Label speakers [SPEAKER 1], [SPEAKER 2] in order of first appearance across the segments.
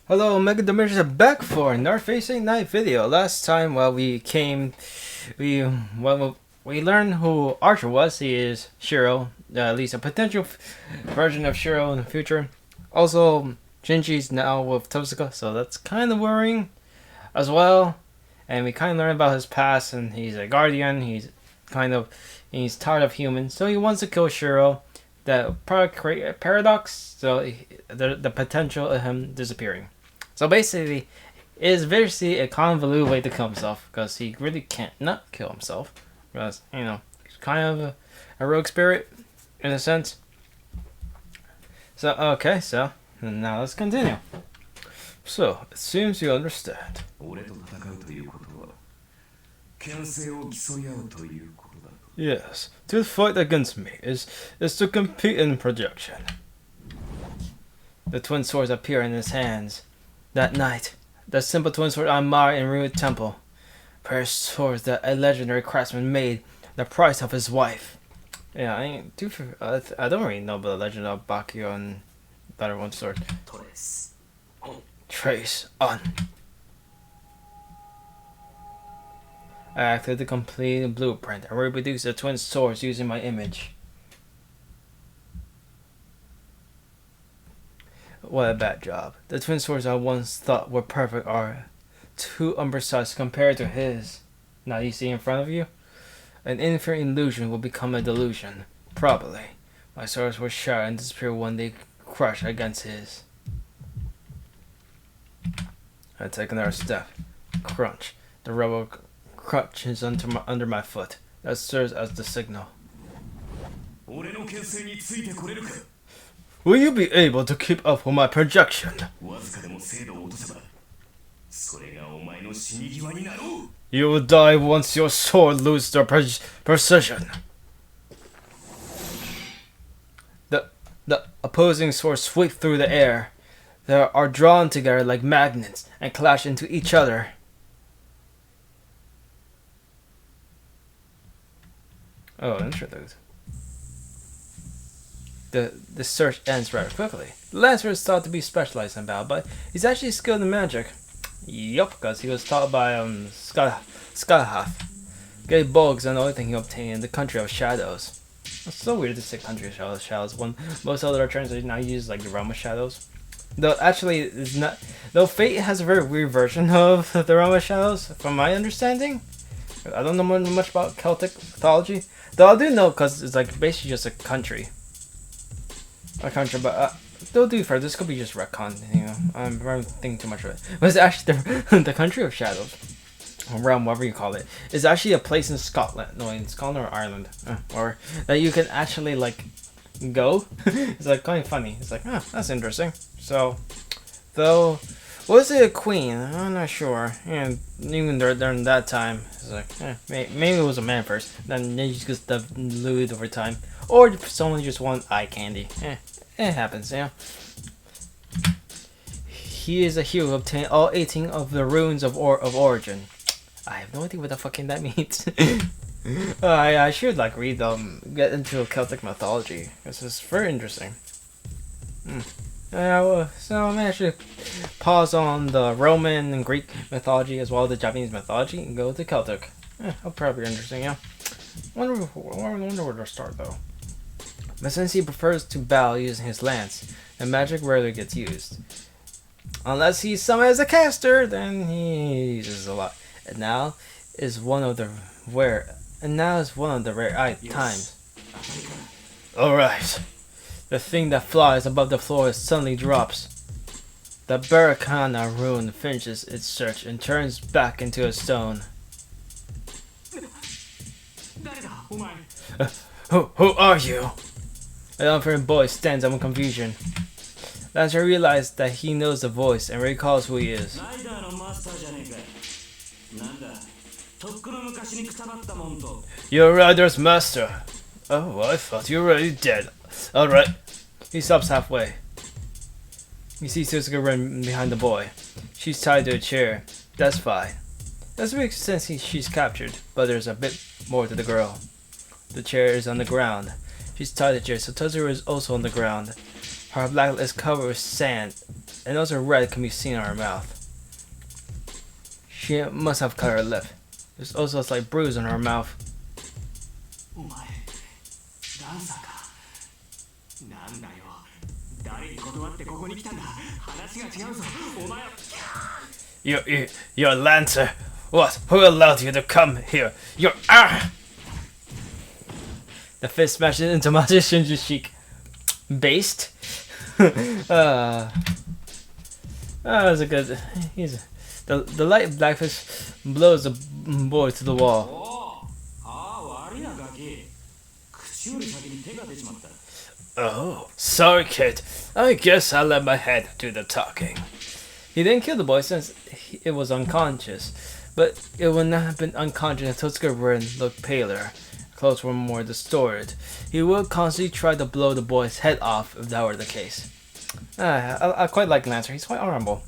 [SPEAKER 1] Hello, Mega Dimensions are back for another Facing Night video. Last time, we learned who Archer was. He is Shirou, at least a potential version of Shirou in the future. Also, Shinji's now with Totsuka, so that's kind of worrying as well. And we kind of learned about his past, and he's a guardian. He's tired of humans, so he wants to kill Shirou. That probably create a paradox. So the potential of him disappearing. So basically, it is basically a convoluted way to kill himself because he really can't not kill himself because he's kind of a rogue spirit in a sense. So okay, so now let's continue. So it seems you understand. Yes, to fight against me is to compete in projection. The twin swords appear in his hands. That night, the simple twin sword on Mara in Ruined Temple. Precious swords that a legendary craftsman made the price of his wife. Yeah, I don't really know about the legend of Bakio and Better One Sword. Trace on. I acted the complete blueprint and reproduced the twin swords using my image. What a bad job. The twin swords I once thought were perfect are too imprecise compared to his. Now you see in front of you? An infinite illusion will become a delusion. Probably. My swords will shatter and disappear when they crush against his. I take another step. Crunch. The rubber crunches under my foot. That serves as the signal. Will you be able to keep up with my projection? You will die once your sword loses their precision. The opposing swords sweep through the air. They are drawn together like magnets and clash into each other. Oh, interesting. The search ends rather quickly. The Lancer is thought to be specialized in battle, but he's actually skilled in magic. Yup, because he was taught by Skalahath. Gave bugs and the only thing he obtained in the Country of Shadows. It's so weird to say Country of Shadows when most other translations now use like the Realm of Shadows. Though actually it's not. Though Fate has a very weird version of the Realm of Shadows, from my understanding. I don't know much about Celtic mythology, though I do know because it's like basically just a country. But don't do for this could be just retcon, I'm thinking too much of it. But it's actually the Country of Shadows, or realm, whatever you call it, is actually a place in Scotland. No, in Scotland or Ireland, or that you can actually like go. It's like kind of funny. It's like, that's interesting. So, though, was it a queen? I'm not sure. And even during that time, it's like, maybe it was a man first. Then they just diluted over time. Or someone just want eye candy. It happens, He is a hero who obtained all 18 of the runes of origin. I have no idea what the fucking that means. I should like read get into Celtic mythology. This is very interesting. So I'm actually pause on the Roman and Greek mythology as well as the Japanese mythology and go to Celtic. That'll probably be interesting, Wonder where to start though. But since he prefers to battle using his lance, and magic rarely gets used. Unless he's summoned as a caster, then he uses a lot. And now is one of the rare times. Alright. The thing that flies above the floor suddenly drops. The Barakana rune finishes its search and turns back into a stone. Who are you? An unfriendly boy stands up in confusion. Lancer realizes that he knows the voice and recalls who he is. You're Rider's master. Oh, I thought you were already dead. Alright. He stops halfway. He sees Totsuka run behind the boy. She's tied to a chair. That's fine. Doesn't make sense she's captured, but there's a bit more to the girl. The chair is on the ground. She's tied to the chair, so Totsuka is also on the ground. Her black is covered with sand, and also red can be seen on her mouth. She must have cut her lip. There's also a slight bruise on her mouth. You're a Lancer. What? Who allowed you to come here? You're The fist smashes into Shinji's cheek. Based. That's a good. The light black fist blows the boy to the wall. Oh, sorry, kid. I guess I'll let my head do the talking. He didn't kill the boy since it was unconscious, but it would not have been unconscious if Totsuka Rin looked paler. Clothes were more distorted. He would constantly try to blow the boy's head off if that were the case. I quite like Lancer. He's quite honorable.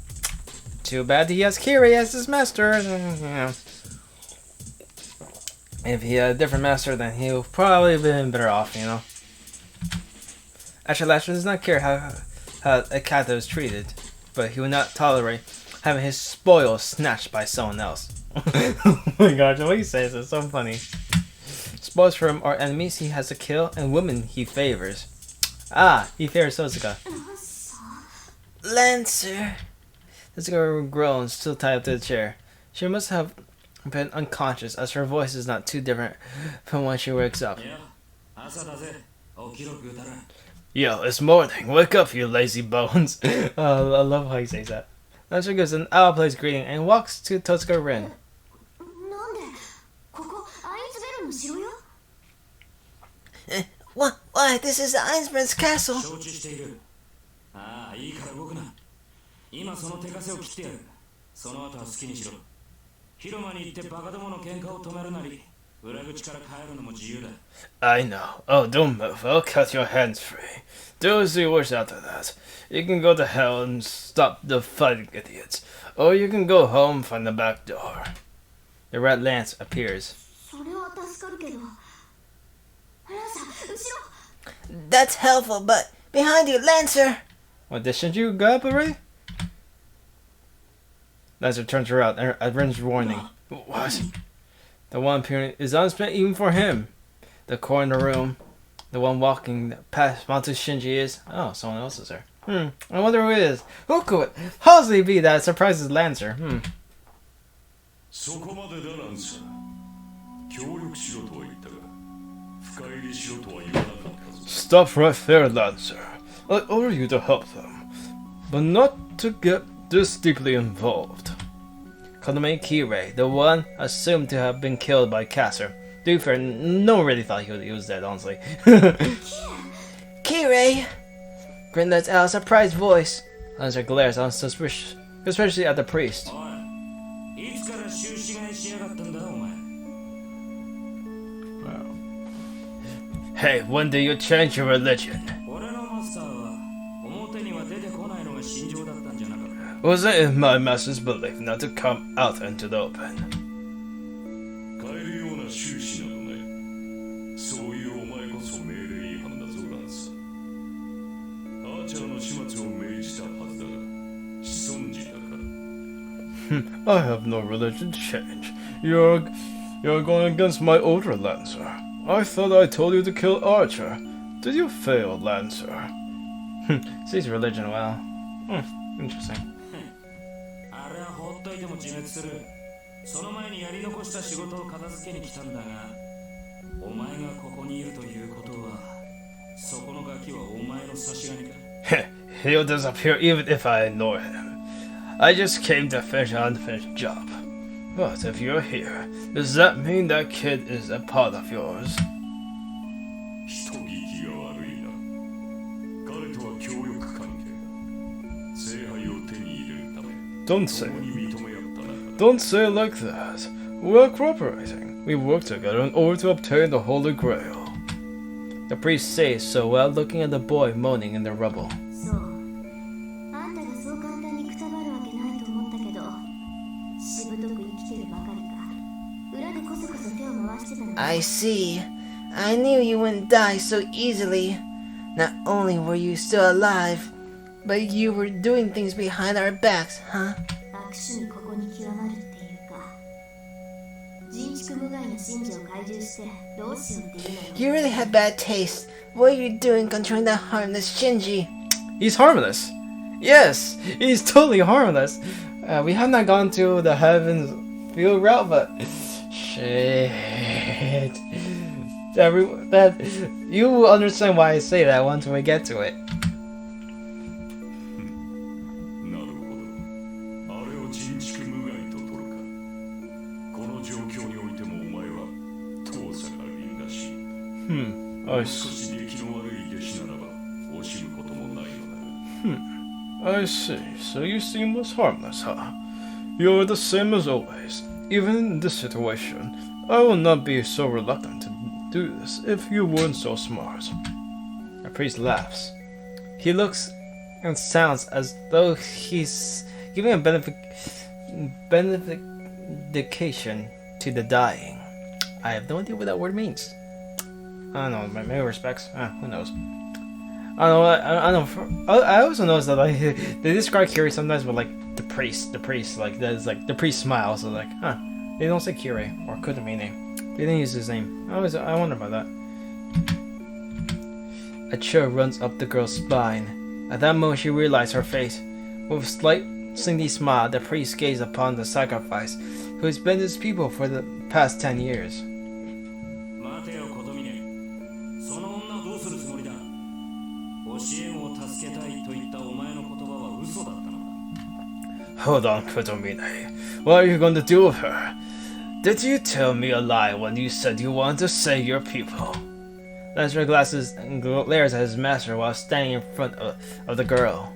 [SPEAKER 1] Too bad he has Kirei as his master. If he had a different master, then he would probably have been better off, you know. Actually, Lancer does not care how a captive is treated, but he would not tolerate having his spoils snatched by someone else. Oh my gosh, what he says is so funny. Spoils for him are enemies he has to kill and women he favors. He favors Totsuka. Lancer. Totsuka groans, still tied up to the chair. She must have been unconscious, as her voice is not too different from when she wakes up. Yo, it's morning. Wake up, you lazy bones. I love how he says that. Lancer gives an outplaced greeting and walks to Totsuka Rin. Why? This is Ainsman's castle. I know. Oh, don't move. I'll cut your hands free. Do as you wish after that. You can go to hell and stop the fighting idiots. Or you can go home from the back door. The red lance appears. That's helpful, but behind you, Lancer! What, didn't you go up already? Lancer turns around at Rin's warning. What? The one appearing is unspent even for him. The corner room, the one walking past Montu Shinji is. Oh, someone else is there. I wonder who it is. Who could possibly be that surprises Lancer? Stop right there, Lancer. I order you to help them, but not to get this deeply involved. Konami Kirei, the one assumed to have been killed by Kasser. To be fair, no one really thought he was dead, honestly. Kirei! Grin lets out a surprised voice. Lancer glares on suspicious, especially at the priest. Hey, when do you change your religion? Was it in my master's belief not to come out into the open? I have no religion change. You're going against my older Lancer. I thought I told you to kill Archer. Did you fail, Lancer? Sees religion well. Interesting. He'll disappear even if I ignore him. I just came to finish an unfinished job. But if you're here, does that mean that kid is a part of yours? Don't say it like that. We're cooperating. We work together in order to obtain the Holy Grail. The priest says so while looking at the boy moaning in the rubble. I see. I knew you wouldn't die so easily.
[SPEAKER 2] Not only were you still alive, but you were doing things behind our backs, huh? You really have bad taste. What are you doing controlling that harmless Shinji?
[SPEAKER 1] He's harmless. Yes, he's totally harmless. We have not gone to the heavens field route, but shit. That you will understand why I say that once we get to it. I see. I see. So you seem as harmless, huh? You're the same as always. Even in this situation, I will not be so reluctant to do this if you weren't so smart. The priest laughs. He looks and sounds as though he's giving a benediction to the dying. I have no idea what that word means. I don't know, maybe respects. Who knows? I don't know. I also noticed that like they describe Kirei sometimes with like the priest, like that's like the priest smile. So like, they don't say Kirei or could have been name. They didn't use his name. I wonder about that. A chill runs up the girl's spine. At that moment, she realized her face. With a slight, slinky smile, the priest gazed upon the sacrifice, who has been his people for the past 10 years. Hold on, Kotomine. What are you going to do with her? Did you tell me a lie when you said you wanted to save your people? Lancer glasses and glares at his master while standing in front of the girl.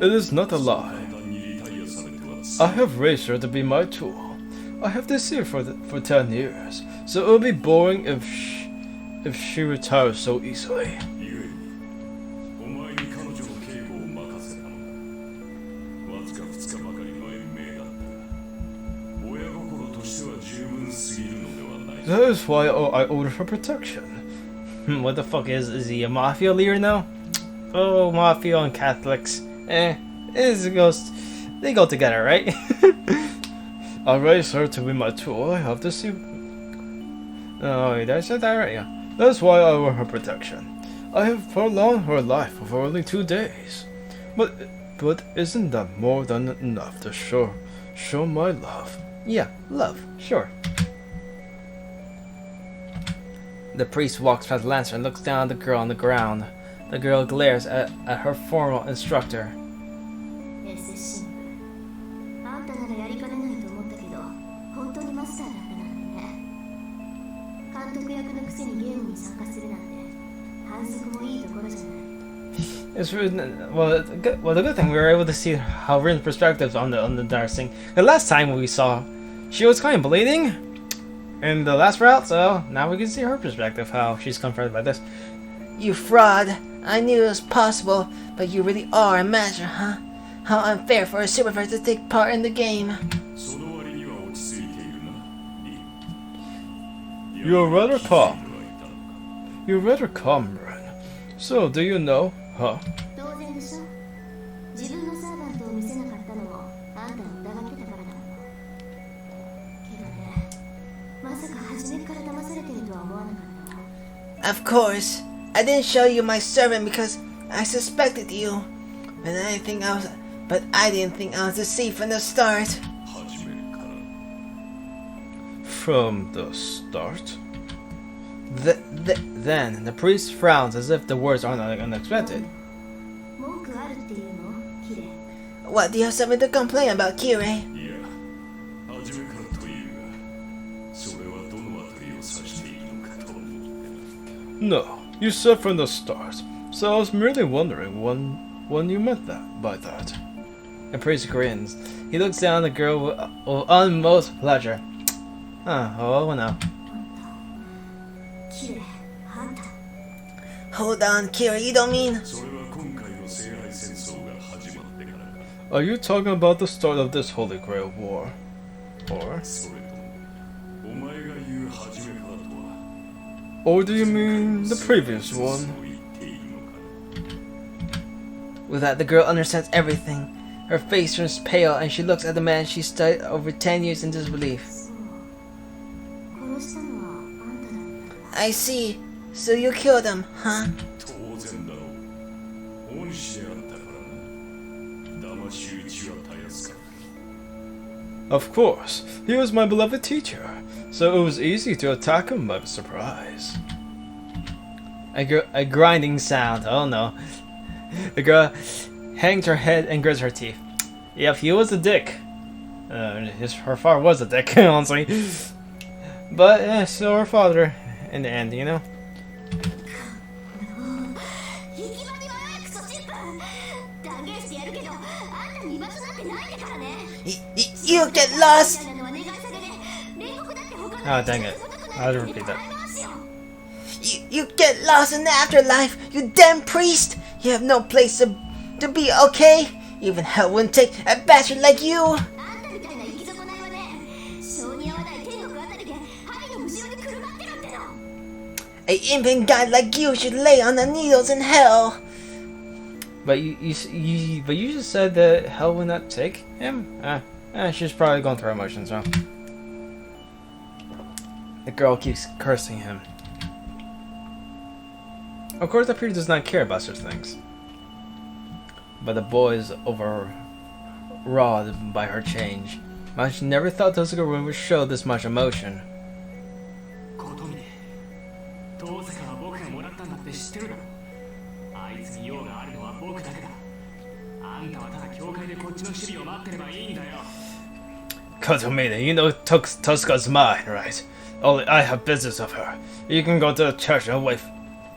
[SPEAKER 1] It is not a lie. I have raised her to be my tool. I have deceived her for 10 years, so it would be boring if she retires so easily. That is why I ordered her protection. What the fuck is he a mafia leader now? Oh, mafia and Catholics. They go together, right? I raised her to be my tool. I have to see. Oh, did I say that right? Yeah. That's why I ordered her protection. I have prolonged her life for only 2 days. But isn't that more than enough to show my love? Yeah, love, sure. The priest walks past Lancer and looks down at the girl on the ground. The girl glares at her formal instructor. It's well, the good thing we were able to see how Rin's perspectives on the nursing. The last time we saw, she was kind of bleeding in the last route, so now we can see her perspective, how she's confronted by this.
[SPEAKER 2] You fraud! I knew it was possible, but you really are a master, huh? How unfair for a supervisor to take part in the game.
[SPEAKER 1] You're rather calm. Rin. So, do you know, huh?
[SPEAKER 2] Of course, I didn't show you my servant because I suspected you, but I didn't think I was deceived from the start.
[SPEAKER 1] From the start? Then the priest frowns as if the words are unexpected.
[SPEAKER 2] What, do you have something to complain about, Kirei?
[SPEAKER 1] No, you said from the start, so I was merely wondering when you meant by that. The priest grins. He looks down at the girl with utmost pleasure. Oh no.
[SPEAKER 2] Hold on, Kirei, you don't mean...
[SPEAKER 1] Are you talking about the start of this Holy Grail War? Or?
[SPEAKER 3] それともお前が言う初めからとは
[SPEAKER 1] Or do you mean the previous one?
[SPEAKER 3] そう言っているのか
[SPEAKER 2] With that, the girl understands everything. Her face turns pale and she looks at the man she studied over 10 years in disbelief. I see. So you killed him, huh?
[SPEAKER 3] 当然だろう恩師であったからな騙し討ちはたやすか
[SPEAKER 1] Of course, he was my beloved teacher, so it was easy to attack him by surprise. A grinding sound, oh no. The girl hangs her head and grits her teeth. Yep, he was a dick. Her father was a dick, honestly. But, yeah, so her father, in the end, you know?
[SPEAKER 2] You get lost!
[SPEAKER 1] Oh, dang it. I'll repeat that.
[SPEAKER 2] You get lost in the afterlife, you damn priest! You have no place to be, okay? Even hell wouldn't take a bastard like you! A infant guy like you should lay on the needles in hell!
[SPEAKER 1] But you just said that hell would not take him? She's probably going through emotions, huh? The girl keeps cursing him. Of course, the priest does not care about such things. But the boy is overawed by her change. But she never thought Tosuke would show this much emotion.
[SPEAKER 4] 遠坂は僕がもらったんだって知ってるだろ。あいつに用があるのは僕だけだ。あんたはただ教会でこっちの守備を待ってればいいんだよ。
[SPEAKER 1] Kotomida, you know Tosuka's mine, right? Only I have business of her. You can go to the church and wait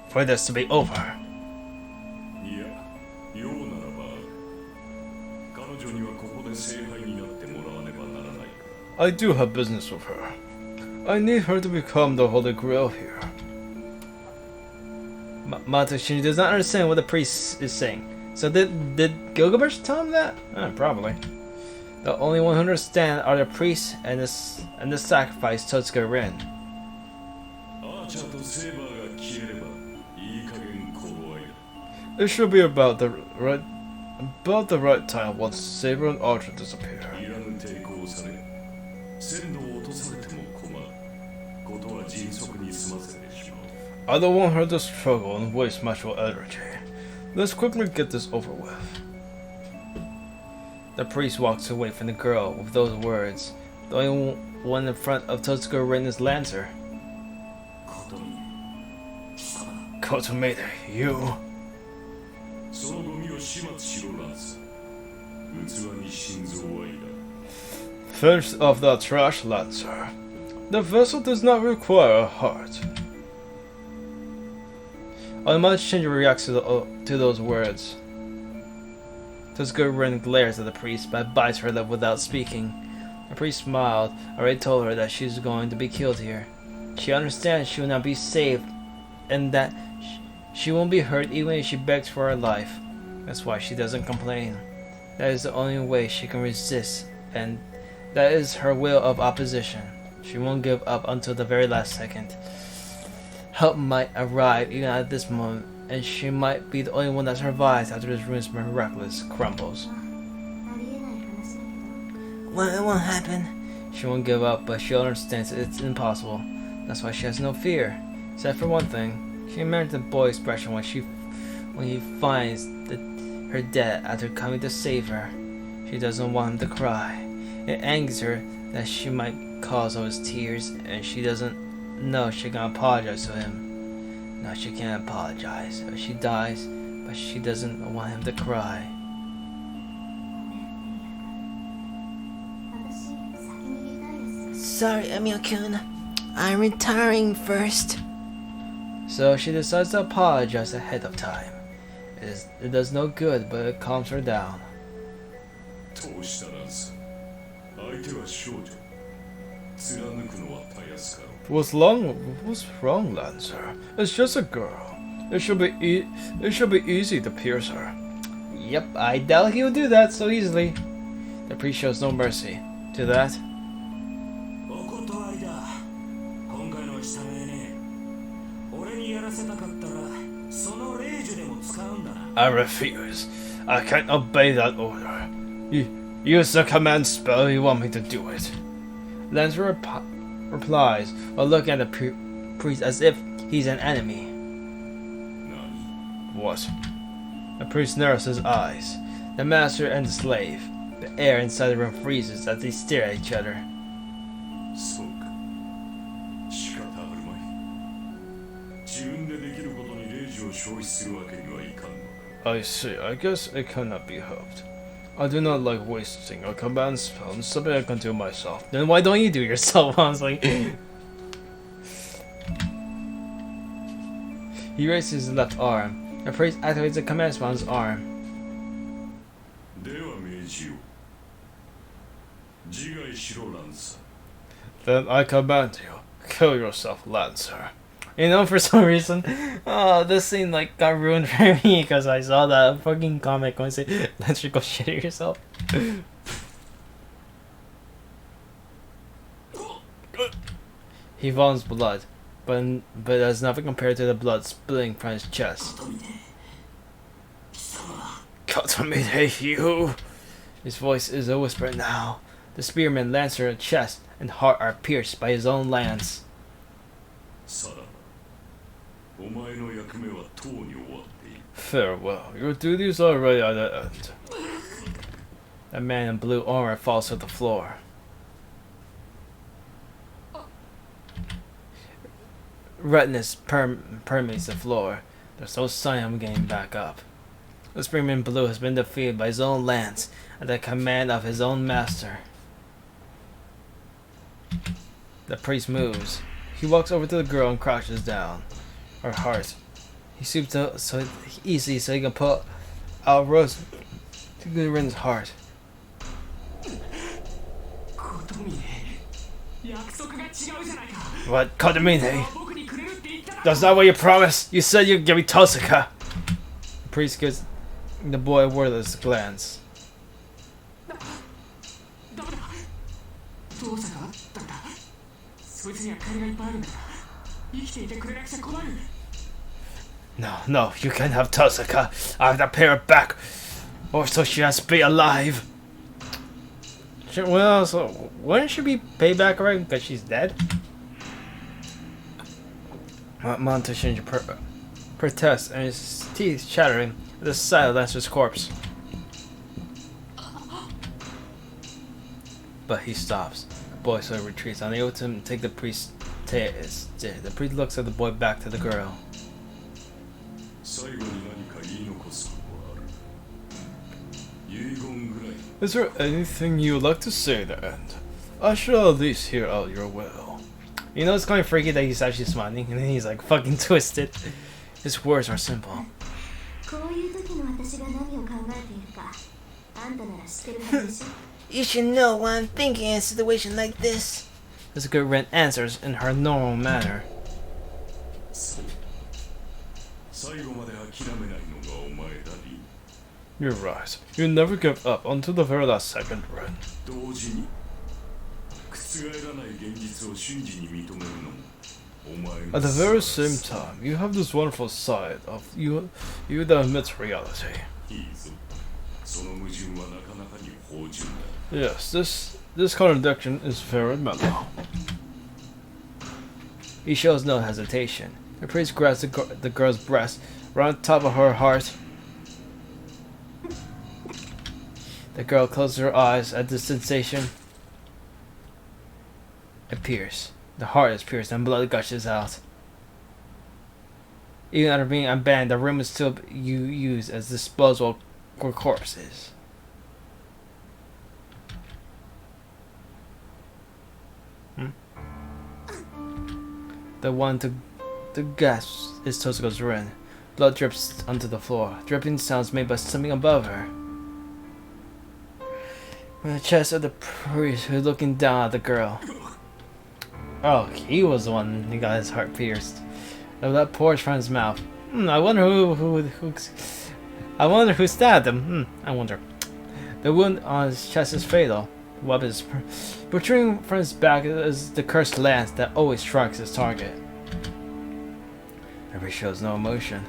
[SPEAKER 1] for this to be over.
[SPEAKER 3] いや用ならば彼女にはここで聖杯になってもらわねばならないか
[SPEAKER 1] I do have business with her. I need her to become the Holy Grail here. Matoshini does not understand what the priest is saying. So did Gilgamesh tell him that? Probably. The only one who understands are the priest and the sacrifice Totsuka Rin.
[SPEAKER 3] アーチャーとセーバーが消えればいい加減頃合いだ
[SPEAKER 1] It should be about the right time once Saber and Archer disappear.
[SPEAKER 3] いらぬ抵抗され鮮度を落とされても困ることは迅速に済ませてしまう
[SPEAKER 1] I don't want her to struggle and waste much energy. Let's quickly get this over with. The priest walks away from the girl with those words. The only one in front of Totsuka Rin is Lancer. Kotomida, you.
[SPEAKER 3] そのゴミを始末しろランス器に心臓はいら
[SPEAKER 1] Finish off that trash, Lancer. The vessel does not require a heart. Only Mother Shinji reacts to those words. Totsuka Rin glares at the priest, but bites her lip without speaking. The priest smiled, already told her that she's going to be killed here. She understands she will not be saved, and that she won't be hurt even if she begs for her life. That's why she doesn't complain. That is the only way she can resist, and that is her will of opposition. She won't give up until the very last second. Help might arrive even at this moment, and she might be the only one that survives after this room's miraculous crumbles.
[SPEAKER 2] Well, it won't happen.
[SPEAKER 1] She won't give up, but she understands it's impossible. That's why she has no fear. Except for one thing, she remembers the boy's expression when he finds her dead after coming to save her. She doesn't want him to cry. It angers her that she might cause all his tears, and she doesn't know she can apologize to him. No, she can't apologize. If she dies, but she doesn't want him to cry.
[SPEAKER 2] Sorry, Emil-kun. I'm retiring first.
[SPEAKER 1] So she decides to apologize ahead of time. It does no good, but it calms her down.
[SPEAKER 3] どうしたランス相手は少女貫くのはたやすかろう
[SPEAKER 1] What's wrong, Lancer? It's just a girl. It should be easy to pierce her. Yep, I doubt he'll do that so easily. The priest shows no mercy to that.
[SPEAKER 3] お断りだ。今回のはしためね。俺にやらせたかったらその霊樹でも使うんだな。
[SPEAKER 1] I refuse. I can't obey that order. Use the command spell if you want me to do it. Lancer replies while looking at the priest as if he's an enemy.
[SPEAKER 3] 何？
[SPEAKER 1] What? The priest narrows his eyes. The master and the slave. The air inside the room freezes as they stare at each other.
[SPEAKER 3] そうか。仕方あるまい。自分でできることに霊樹を消費するわけにはいかんのか。
[SPEAKER 1] I see. I guess it cannot be helped. I do not like wasting a command spell on something I can do myself. Then why don't you do yourself? I was like... He raises his left arm. The priest activates the command spell on his arm.
[SPEAKER 3] では命じよう。自害しろランサー。
[SPEAKER 1] Then I command you, kill yourself, Lancer. You know, for some reason, this scene like got ruined for me because I saw that fucking comic when I say, Lancer, go shit yourself. He vomits blood, but that's nothing compared to the blood spilling from his chest. Kotomide, you! His voice is a whisper now. The spearman, lancer, chest, and heart are pierced by his own lance.
[SPEAKER 3] さらば、お前の役目はとうに終わっている。
[SPEAKER 1] Farewell, your duties are already at an end. The man in blue armor falls to the floor. Redness permeates the floor. There's no sign of him getting back up. The spearman in blue has been defeated by his own lance at the command of his own master. The priest moves. He walks over to the girl and crouches down. Her heart. He swoops out so easily so he can put out rose to Gudrun's heart. What, Kotomine? That's not what you promised. You said you'd give me Tosaka. The priest gives the boy a wordless glance. No, you can't have Tosaka. I have to pay her back, or so she has to be alive. Well, so wouldn't she be paid back already because she's dead? Monte protests and his teeth chattering at the sight of Lancer's corpse. But he stops. The boy slowly retreats, unable to take the priest's tears. The priest looks at the boy back to the girl.
[SPEAKER 3] 最後に何か言い残すことはある。遺言ぐらい。
[SPEAKER 1] Is there anything you would like to say at the end? I shall at least hear out your will. You know, it's kind of freaky that he's actually smiling and then he's like fucking twisted. His words are simple.
[SPEAKER 2] You should know what I'm thinking in a situation like this.
[SPEAKER 1] This good Ren answers in her normal manner.
[SPEAKER 3] 最後まで諦めないのがお前だり。
[SPEAKER 1] You're right. You never give up until the very last second, Ren.
[SPEAKER 3] 同時に覆らない現実を瞬時に認めるのもお前の
[SPEAKER 1] At the very same time, you have this wonderful side of you that admits reality.
[SPEAKER 3] いいぞ。その矛盾はなかなかに芳醇だ。
[SPEAKER 1] Yes, this contradiction is very mellow. He shows no hesitation. The priest grabs the girl's breast right on top of her heart. The girl closes her eyes at the sensation. It pierces. The heart is pierced and blood gushes out. Even after being unbanned, the room is still used as disposal for corpses. The one to gasp is Tosuko's Ren. Blood drips onto the floor. Dripping sounds made by something above her. From the chest of the priest who's looking down at the girl. Oh, he was the one who got his heart pierced. The blood pours from his mouth. I wonder who I wonder who stabbed him. I wonder. The wound on his chest is fatal. The weapon is protruding from his back is the cursed lance that always strikes his target. He shows no emotion.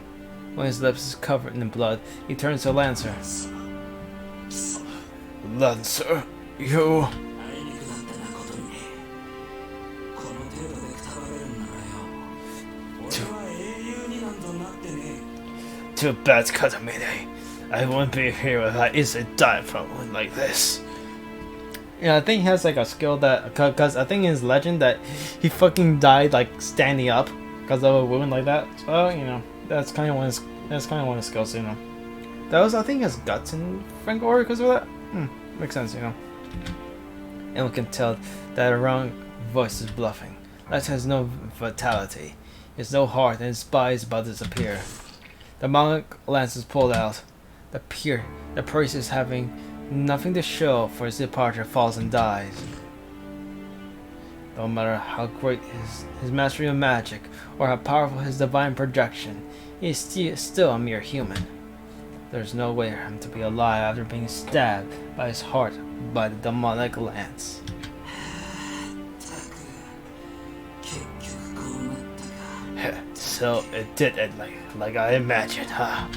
[SPEAKER 1] When his lips is covered in blood, he turns to Lancer. Lancer, you...
[SPEAKER 3] あいにくだったなことに。この程度でくたばれるんならよ。俺は英雄になんぞなってね。
[SPEAKER 1] Too bad, Katamine. I wouldn't be here if I easily died from one like this. Yeah, I think he has like a skill that, cause I think in his legend that he fucking died like standing up because of a wound like that. So you know, that's kind of one of his skills, you know. That was, I think, his guts in Frank Ori because of that. Makes sense, you know. And we can tell that a wrong voice is bluffing. Lex has no vitality. He has no heart, and his body is about to disappear. The monk lance is pulled out. The priest is having nothing to show for his departure falls and dies. No matter how great his mastery of magic or how powerful his divine projection, he is still a mere human. There's no way for him to be alive after being stabbed by his heart by the demonic lance. So it did it like I imagined, huh?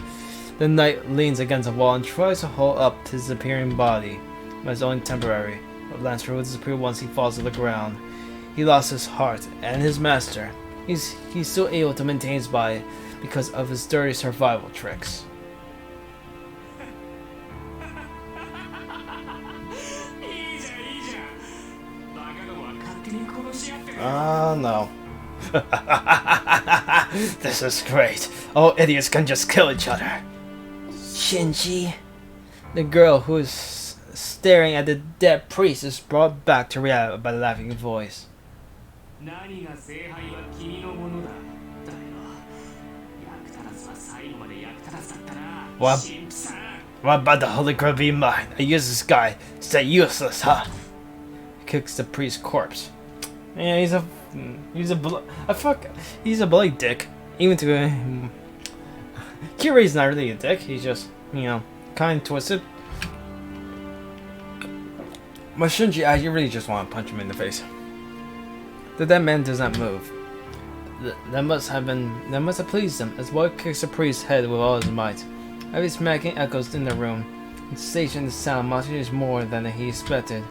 [SPEAKER 1] The knight leans against a wall and tries to hold up his disappearing body, but it's only temporary. The Lancer will disappear once he falls to the ground. He lost his heart and his master. He's still able to maintain his body because of his dirty survival tricks. Oh no. This is great. All idiots can just kill each other.
[SPEAKER 2] Shinji.
[SPEAKER 1] The girl who is staring at the dead priest is brought back to reality by the laughing voice. What about the Holy Grail being mine? A useless guy. Stay useless, huh? He kicks the priest's corpse. Yeah, he's a bloody dick. Even to Kirai's not really a dick. He's just, you know, kind of twisted. But Shinji, I really just want to punch him in the face. The dead man does not move. That must have pleased him, as Boy kicks the priest's head with all his might. Heavy smacking echoes in the room. The station the sound much more than he expected.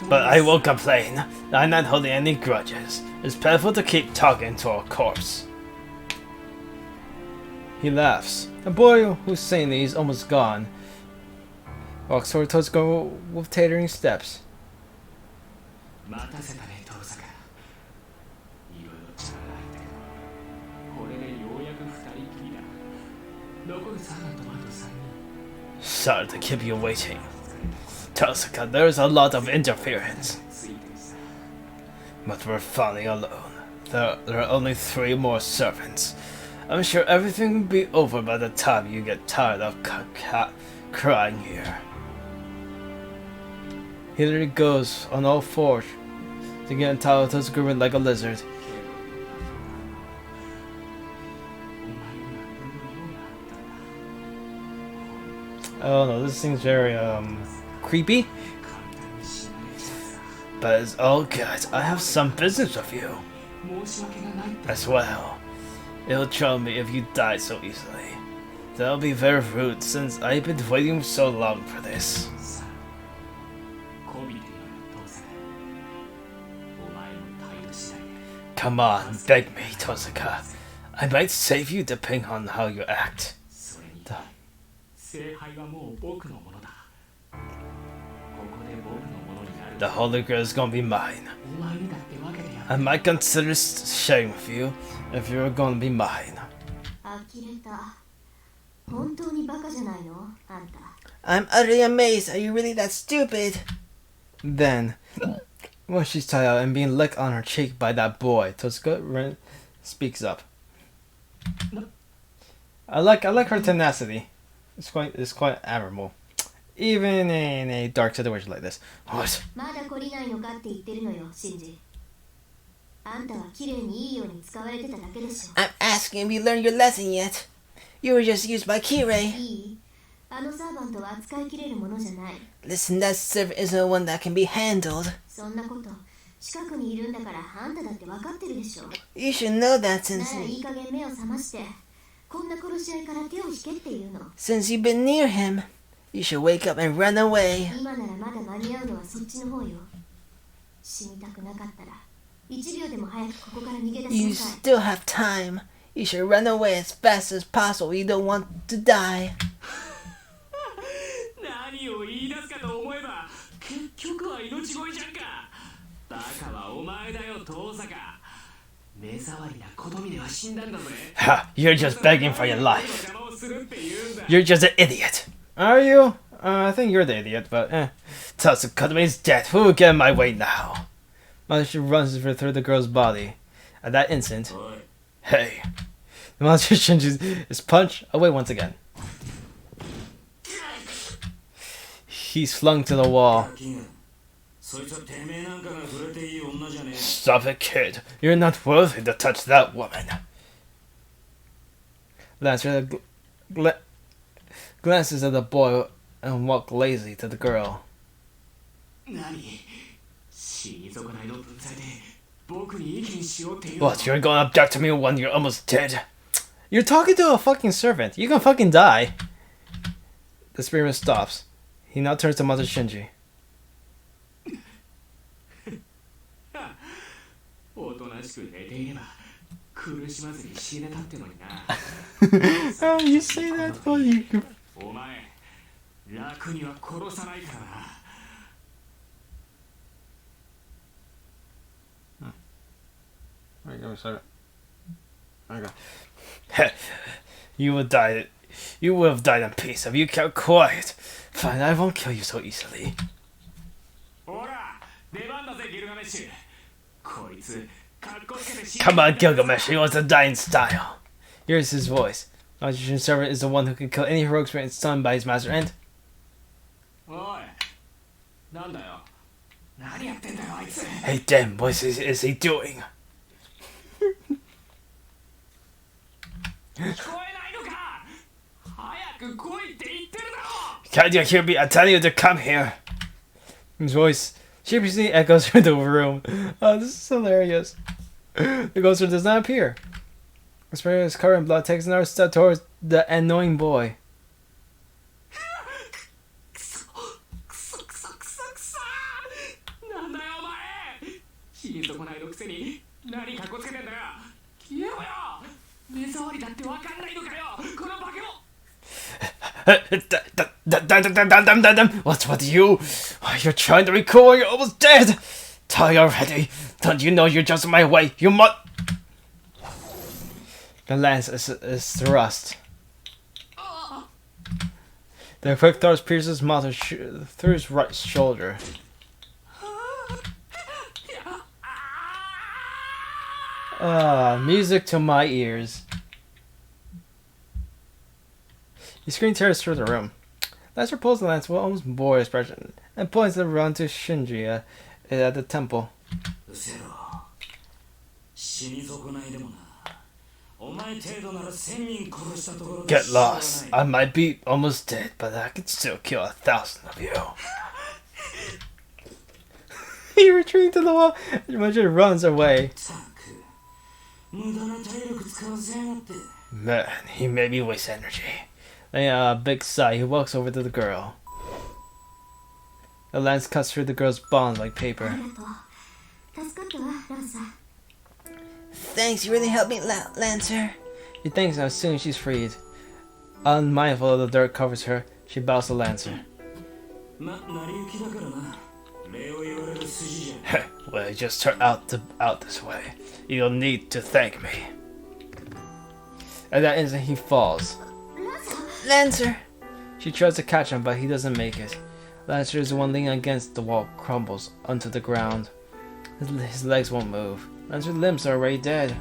[SPEAKER 1] But I won't complain. I'm not holding any grudges. It's painful to keep talking to a corpse. He laughs. The boy who's saying he's almost gone walks toward Totsuko with tottering steps. Sorry to keep you waiting. Totsuka, there's a lot of interference. But we're finally alone. There are only 3 more servants. I'm sure everything will be over by the time you get tired of crying here. He literally goes on all 4 to get entitled to screaming like a lizard. Oh no, this seems very creepy. But it's all good. I have some business with you as well. It'll trouble me if you die so easily. That'll be very rude since I've been waiting so long for this. Come on, beg me, Totsuka. I might save you depending on how you act. The Holy Grail is gonna be mine. I might consider sharing with you if you're gonna be mine.
[SPEAKER 2] I'm utterly amazed. Are you really that stupid?
[SPEAKER 1] Then, when she's tied out and being licked on her cheek by that boy, Totsuka speaks up. I like her tenacity. It's quite admirable, even in a dark situation like this. What?
[SPEAKER 5] あんたは綺麗にいいように使われてただけでしょ。
[SPEAKER 2] I'm asking if you learned your lesson yet. You were just used by Kirei.
[SPEAKER 5] いい？あのサーバントは扱いきれるものじゃない。
[SPEAKER 2] Listen, that servant isn't one that can be handled.
[SPEAKER 5] そんなこと近くにいるんだからあんただって分かってるでしょ。
[SPEAKER 2] You should know that
[SPEAKER 5] な
[SPEAKER 2] since
[SPEAKER 5] らいい加減目を覚ましてこんな殺し合いから手を引けっていうの。
[SPEAKER 2] you've been near him. You should wake up and run away.
[SPEAKER 5] 今ならまだ間に合うのはそっちの方よ。死にたくなかったら1秒でも早くここから逃げ出し
[SPEAKER 2] You
[SPEAKER 5] なさい。
[SPEAKER 2] still have time. You should run away as fast as possible. You don't want to die.
[SPEAKER 4] 何を言い出すかと思えば結局は命乞いじゃんか。バカはお前だよ遠坂。目障りな小峰は死んだんだぜ。
[SPEAKER 1] Ha! You're just begging for your life. You're just an idiot. Are you? I think you're the idiot, but Tatsukato is dead. Who will get in my way now? Monster runs through the girl's body. At that instant,
[SPEAKER 3] おい
[SPEAKER 1] hey. The monster changes his punch away once again. He's flung to the wall.
[SPEAKER 3] ガキがそいつはてめえなんかが触れていい女じゃねえ。
[SPEAKER 1] Stop it, kid. You're not worthy to touch that woman. Lancer glances at the boy and walks lazily to the girl.
[SPEAKER 4] 何死に損ないの分際で僕に意見しようっていう
[SPEAKER 1] What, you're gonna object to me when you're almost dead? You're talking to a fucking servant. You can fucking die. The spearman stops. He now turns to Mother Shinji.
[SPEAKER 4] おとなしく寝ていれば苦しまずに死ねたってのにな。
[SPEAKER 1] Oh, you say that funny.
[SPEAKER 4] お前楽には殺さないからな。
[SPEAKER 1] Wait, give me a second. Okay. You would die. You would have died in peace if you kept quiet. Fine, I won't kill you so easily.
[SPEAKER 4] ほら出番だぜギルガメッシュ。こいつかっこつけて死
[SPEAKER 1] Come on, Gilgamesh. He wants to die in style. Here's his voice. Magician servant is the one who can kill any heroic spirit stunned by his master. And
[SPEAKER 4] おいなんだよ何やってんだよあいつ。
[SPEAKER 1] hey, damn, what is he doing?
[SPEAKER 4] 聞こえないのか。早く来いって言ってるだろ。
[SPEAKER 1] Can't you hear me? I tell you to come here. His voice sheepishly echoes through the room. Oh, this is hilarious. The ghost does not appear. The spirit is covered in blood, takes another step towards the annoying boy.
[SPEAKER 4] くそくそくそくそくそ。なんだよお前。死に損ないのくせに何かっこつけてんだよ。消えろよ。目障りだってわかんないのかよこの化け物。
[SPEAKER 1] What's with you? You're trying to recall. You're almost dead. Die already. Don't you know you're just in my way? You must. The lance is thrust. The quick thrust pierces his mouth through his right shoulder. Music to my ears. He screams tears through the room. Lancer pulls the lance with almost bored expression and points the run to Shinji at the temple.
[SPEAKER 3] うせろ死に損ないでもなお前程度なら1000人殺したところで
[SPEAKER 1] Get lost. I might be almost dead, but I can still kill 1,000 of you. He retreats to the wall and Major runs away.
[SPEAKER 3] ったく無駄な体力使わせやがって
[SPEAKER 1] Man, he made me waste energy. Laying a big sigh, he walks over to the girl. The lance cuts through the girl's bonds like
[SPEAKER 5] あ
[SPEAKER 1] paper.
[SPEAKER 5] りがとう。助かったわランサー。
[SPEAKER 2] Thanks, you really helped me, Lancer.
[SPEAKER 1] She thinks as soon as she's freed. Unmindful of the dirt covers her, she bows to Lancer.
[SPEAKER 3] 成り行きだからな礼を言われる筋じゃ
[SPEAKER 1] Well, it just turned out this way. You don't need to thank me. At that instant, he falls.
[SPEAKER 2] Lancer.
[SPEAKER 1] She tries to catch him, but he doesn't make it. Lancer is the one leaning against the wall, crumbles onto the ground. His legs won't move. Lancer's limbs are already dead.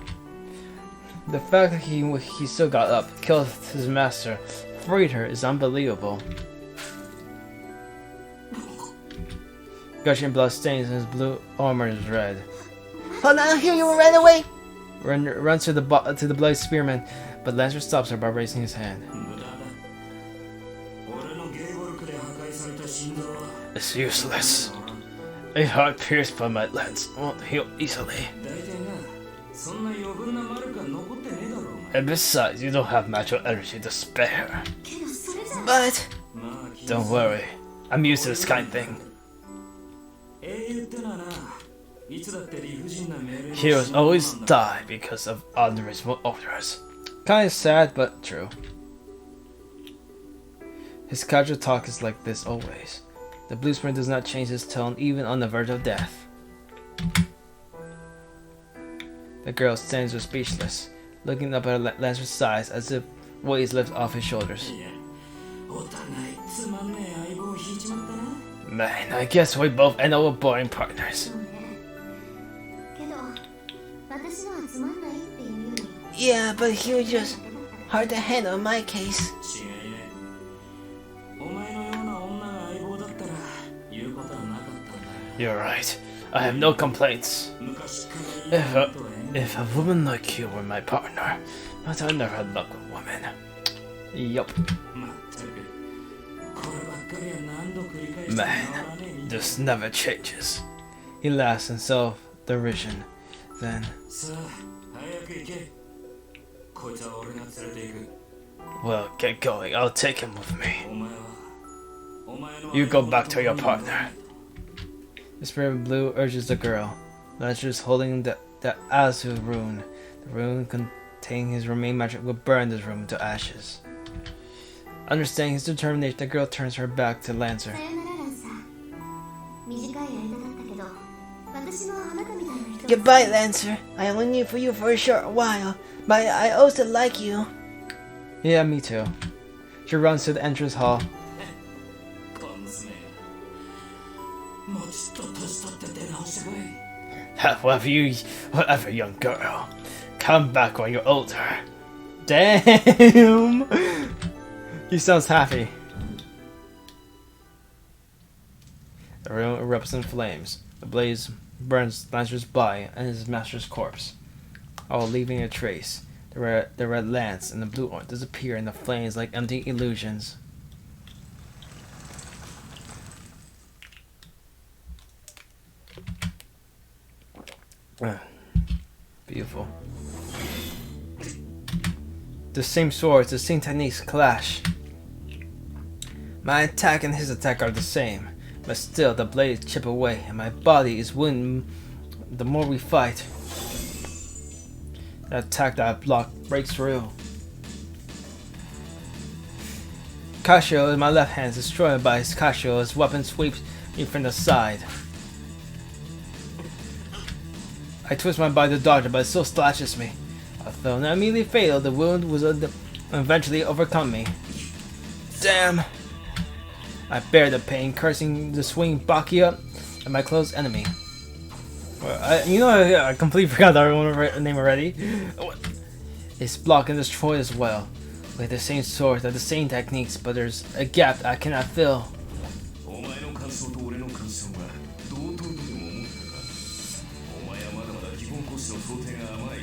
[SPEAKER 1] The fact that he still got up, killed his master, freed her is unbelievable. Gushing blood stains and his blue armor is red.
[SPEAKER 2] Hold on, here you ran away.
[SPEAKER 1] Runs to the bloody spearman, but Lancer stops her by raising his hand.
[SPEAKER 3] 無駄だ。俺のゲーボルクで破壊された心臓は
[SPEAKER 1] It's useless. A heart pierced by my lance won't heal easily.
[SPEAKER 3] 大体な、そんな余分な魔力が残ってねえだろお前。
[SPEAKER 1] And besides, you don't have natural energy to spare.
[SPEAKER 5] けどそれじゃ
[SPEAKER 2] But
[SPEAKER 3] まあ気
[SPEAKER 1] Don't worry, I'm used to this kind of thing.
[SPEAKER 3] 英雄ってのはな、いつだって理不尽な命令に
[SPEAKER 1] Heroes always die because of unreasonable orders. Kinda sad, but true. His casual talk is like this always. The bluesprint does not change his tone even on the verge of death. The girl stands there speechless, looking up at Lancer's sides as if weights lift off his shoulders.
[SPEAKER 3] いや、お互いつまんねえ相棒を引いちまったな。
[SPEAKER 1] Man, I guess we both end up with boring partners.
[SPEAKER 5] そうねけど私のはつまんないっていうより
[SPEAKER 2] yeah, but he was just hard to handle in my case.
[SPEAKER 3] 違いない。お前のような女が相棒だったら言うことはなかったんだ。
[SPEAKER 1] You're right. I have no complaints.
[SPEAKER 3] 昔から言うことは
[SPEAKER 1] If a woman like you were my partner, but I never had luck with women. Yup.
[SPEAKER 3] まったくこればっかりは何度繰り返しても
[SPEAKER 1] Man,
[SPEAKER 3] 変わらねえみたい
[SPEAKER 1] this never changes. He laughs in self-derision. Then,
[SPEAKER 3] さあ早く行け。こいつは俺が連れて行く。
[SPEAKER 1] well, get going. I'll take him with me.
[SPEAKER 3] お前はお前の
[SPEAKER 1] You go back to your partner. The spirit of blue urges the girl. Lancer is holding the Azu rune. The rune containing his remaining magic will burn this room to ashes. Understanding his determination, the girl turns her back to Lancer.
[SPEAKER 5] さよならランサー短い間だったけど私もあなたみたいな人
[SPEAKER 2] Goodbye, Lancer. I only knew for you for a short while, but I also like you.
[SPEAKER 1] Yeah, me too. She runs to the entrance hall.
[SPEAKER 3] 小娘もうちょっと年取って出直してこい。
[SPEAKER 1] Whatever, young girl. Come back when you're older. Damn! He sounds happy. The room erupts in flames. The blaze burns Lancer's body and his master's corpse, all leaving a trace. The red lance and the blue orb disappear in the flames like empty illusions. Beautiful. The same swords, the same techniques clash. My attack and his attack are the same, but still the blades chip away and my body is wounded the more we fight. The attack that I block breaks through. Casio in my left hand is destroyed by his Casio as weapon sweeps me from the side. I twist my body to dodge it, but it still slashes me. Although not immediately fatal, the wound was eventually overcome me. Damn! I bear the pain, cursing the swinging Bakia and my close enemy. Well, I completely forgot that name already. It's blocked and destroyed as well. With the same swords and the same techniques, but there's a gap I cannot fill.
[SPEAKER 3] お前の感想と俺の感想は同等とでも思ったか。お前はまだまだ基本コースの想定が甘い。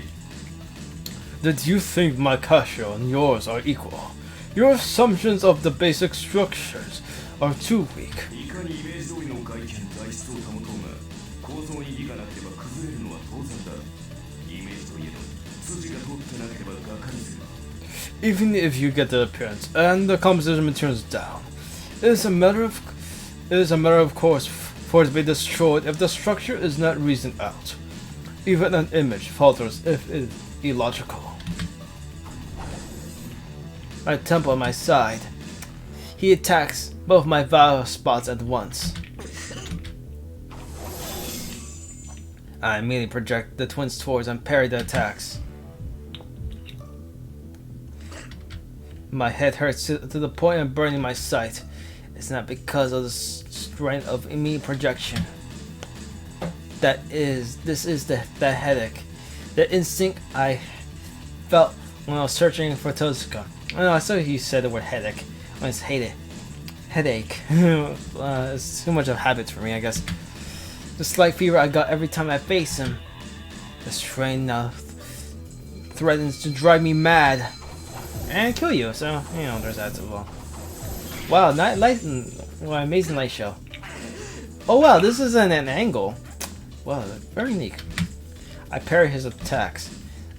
[SPEAKER 1] Did you think my Casio and yours are equal? Your assumptions of the basic structures are too weak.
[SPEAKER 3] いかにイメージ通りの外見材質を保とうが構造に美がなければ崩れるのは当然だ。イメージといえど筋が通ってなければがかりする。
[SPEAKER 1] Even if you get the appearance and the composition materials down, it is a matter of course for it to be destroyed if the structure is not reasoned out. Even an image falters if it is illogical. My temple on my side. He attacks both my vital spots at once. I immediately project the twin swords and parry the attacks. My head hurts to the point of burning my sight. It's not because of the strength of immediate projection. This is the headache. The instinct I felt when I was searching for Tozuka. I saw he said the word headache. When it's headache. It's too much of habits for me, I guess. The slight fever I got every time I face him. This train now threatens to drive me mad and kill you. So there's that as well. Wow, amazing light show. Oh wow, this is an angle. Wow, very unique. I parry his attacks.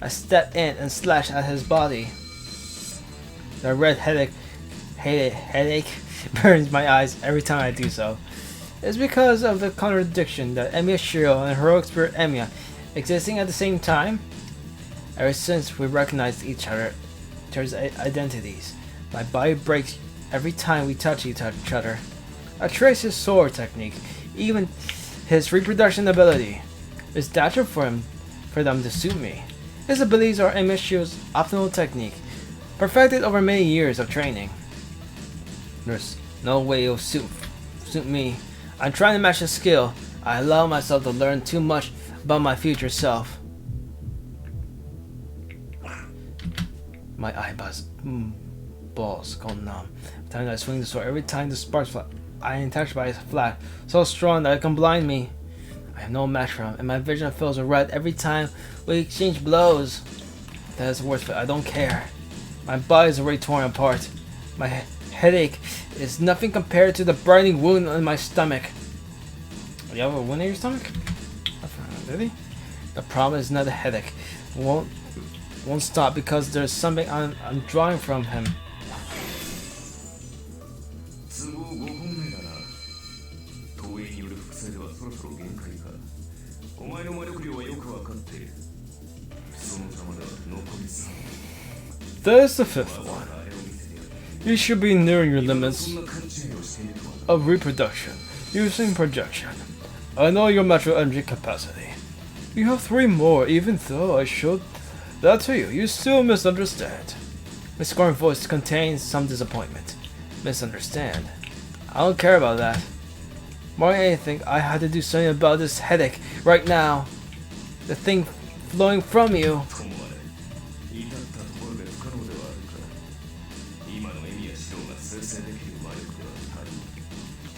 [SPEAKER 1] I step in and slash at his body. The red headache burns my eyes every time I do so. It's because of the contradiction that Emiya Shirou and heroic spirit Emiya existing at the same time. Ever since we recognized each other's identities, my body breaks every time we touch each other. I trace his sword technique, even his reproduction ability. It's natural for them to suit me. His abilities are Emiya Shirou's optimal technique, perfected over many years of training. There's no way it'll suit me. I'm trying to match his skill. I allow myself to learn too much about my future self. My balls go numb. Every time I swing the sword, every time the sparks fly, I am touched by his flash, so strong that it can blind me. I have no match for him, and my vision fills with red every time we exchange blows. That is worth it. I don't care. My body is already torn apart. My headache is nothing compared to the burning wound in my stomach. You have a wound in your stomach? Really? The problem is not a headache. It won't stop because there's something I'm drawing from him.
[SPEAKER 3] 都合5本目だな。投影による複製ではそろそろ限界か。お前の魔力量はよくわかっている。そのざまでは残り3。
[SPEAKER 1] There's the fifth one. You should be nearing your limits of reproduction using projection. I know your natural energy capacity. You have 3 more, even though I showed that to you. You still misunderstand. My scorned voice contains some disappointment. Misunderstand? I don't care about that. More than anything, I had to do something about this headache right now. The thing flowing from you.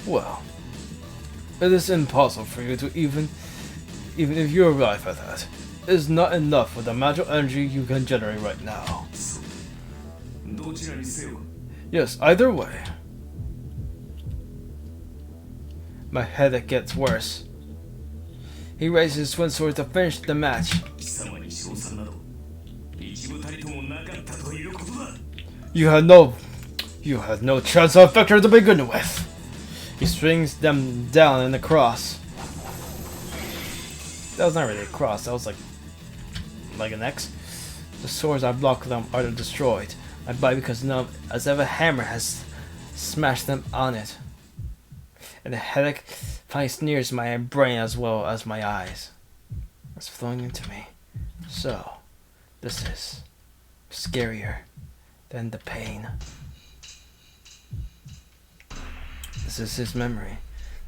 [SPEAKER 1] Well, it is impossible for you to even if you arrive at that. It is not enough with the magical energy you can generate right now. Yes, either way. My headache gets worse. He raises his twin sword to finish the match. You had no chance of victory to begin with. He swings them down in a cross. That was not really a cross, that was like an X. The swords I block them are destroyed. My body becomes numb as if a hammer has smashed them on it. And the headache finally sneers my brain as well as my eyes. It's flowing into me. So, this is scarier than the pain. This is his memory.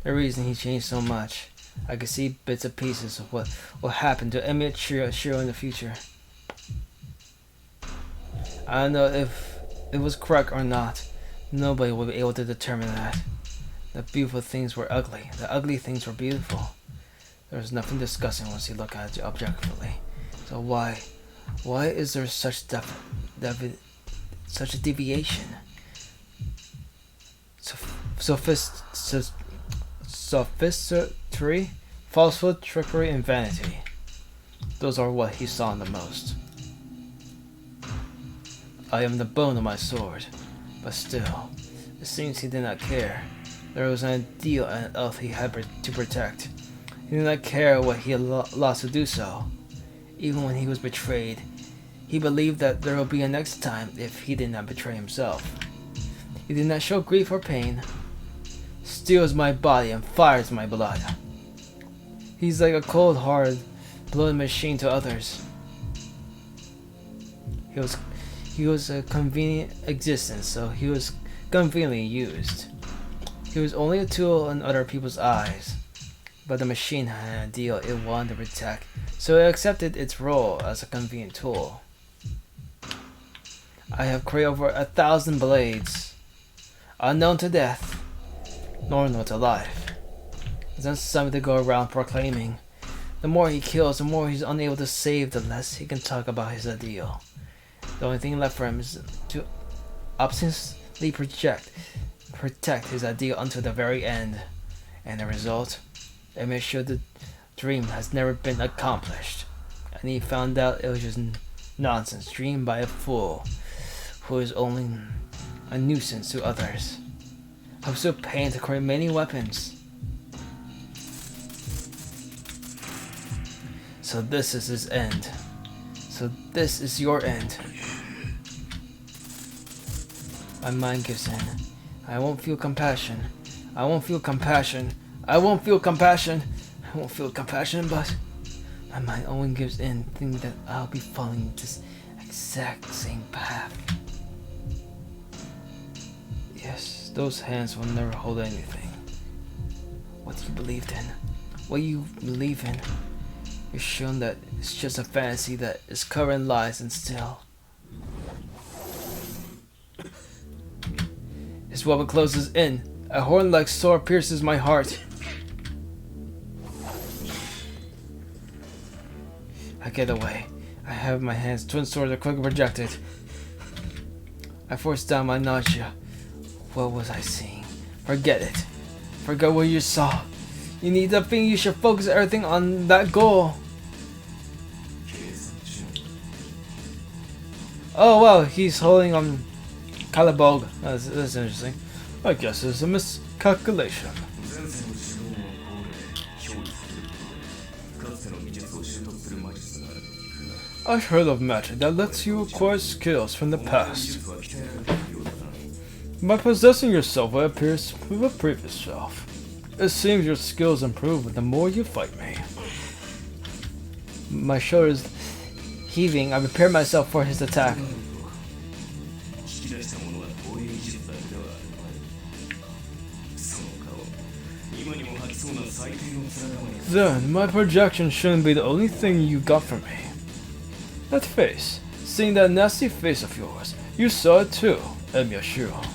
[SPEAKER 1] The reason he changed so much. I could see bits and pieces of what will happen to Emiya Shirou in the future. I don't know if it was correct or not. Nobody will be able to determine that. The beautiful things were ugly. The ugly things were beautiful. There was nothing disgusting once you look at it objectively. So why is there such a deviation? Sophistry, falsehood, trickery, and vanity. Those are what he saw the most. I am the bone of my sword, but still, it seems he did not care. There was an ideal and an oath he had to protect. He did not care what he had lost to do so. Even when he was betrayed, he believed that there would be a next time if he did not betray himself. He did not show grief or pain. Steals my body and fires my blood. He's like a cold-hearted, blood machine to others. He was a convenient existence, so he was conveniently used. He was only a tool in other people's eyes, but the machine had an ideal it wanted to protect, so it accepted its role as a convenient tool. I have created over 1,000 blades, unknown to death, nor known to life. It's not something to go around proclaiming. The more he kills, the more he's unable to save, the less he can talk about his ideal. The only thing left for him is to obstinately protect his ideal until the very end. And the result? It made sure the dream has never been accomplished. And he found out it was just nonsense dreamed by a fool who is only a nuisance to others. I was so pained to create many weapons. So this is his end. So this is your end. My mind gives in. I won't feel compassion. I won't feel compassion. I won't feel compassion. I won't feel compassion, but my mind only gives in, thinking that I'll be following this exact same path. Yes, those hands will never hold anything. What you believed in, what you believe in, you're shown that it's just a fantasy that is covered in lies and still. His weapon closes in. A horn-like sword pierces my heart. I get away. I have my hands. Twin swords are quickly projected. I force down my nausea. What was I seeing? Forget it. Forget what you saw. You need to think you should focus everything on that goal. Oh wow, he's holding on Calabog. That's interesting. I guess it's a miscalculation. I've heard of magic that lets you acquire skills from the past. By possessing yourself, it appears with a previous self. It seems your skills improve the more you fight me. My shoulders heaving, I prepare myself for his attack. Then, my projection shouldn't be the only thing you got from me. That face, seeing that nasty face of yours, you saw it too, Shirou.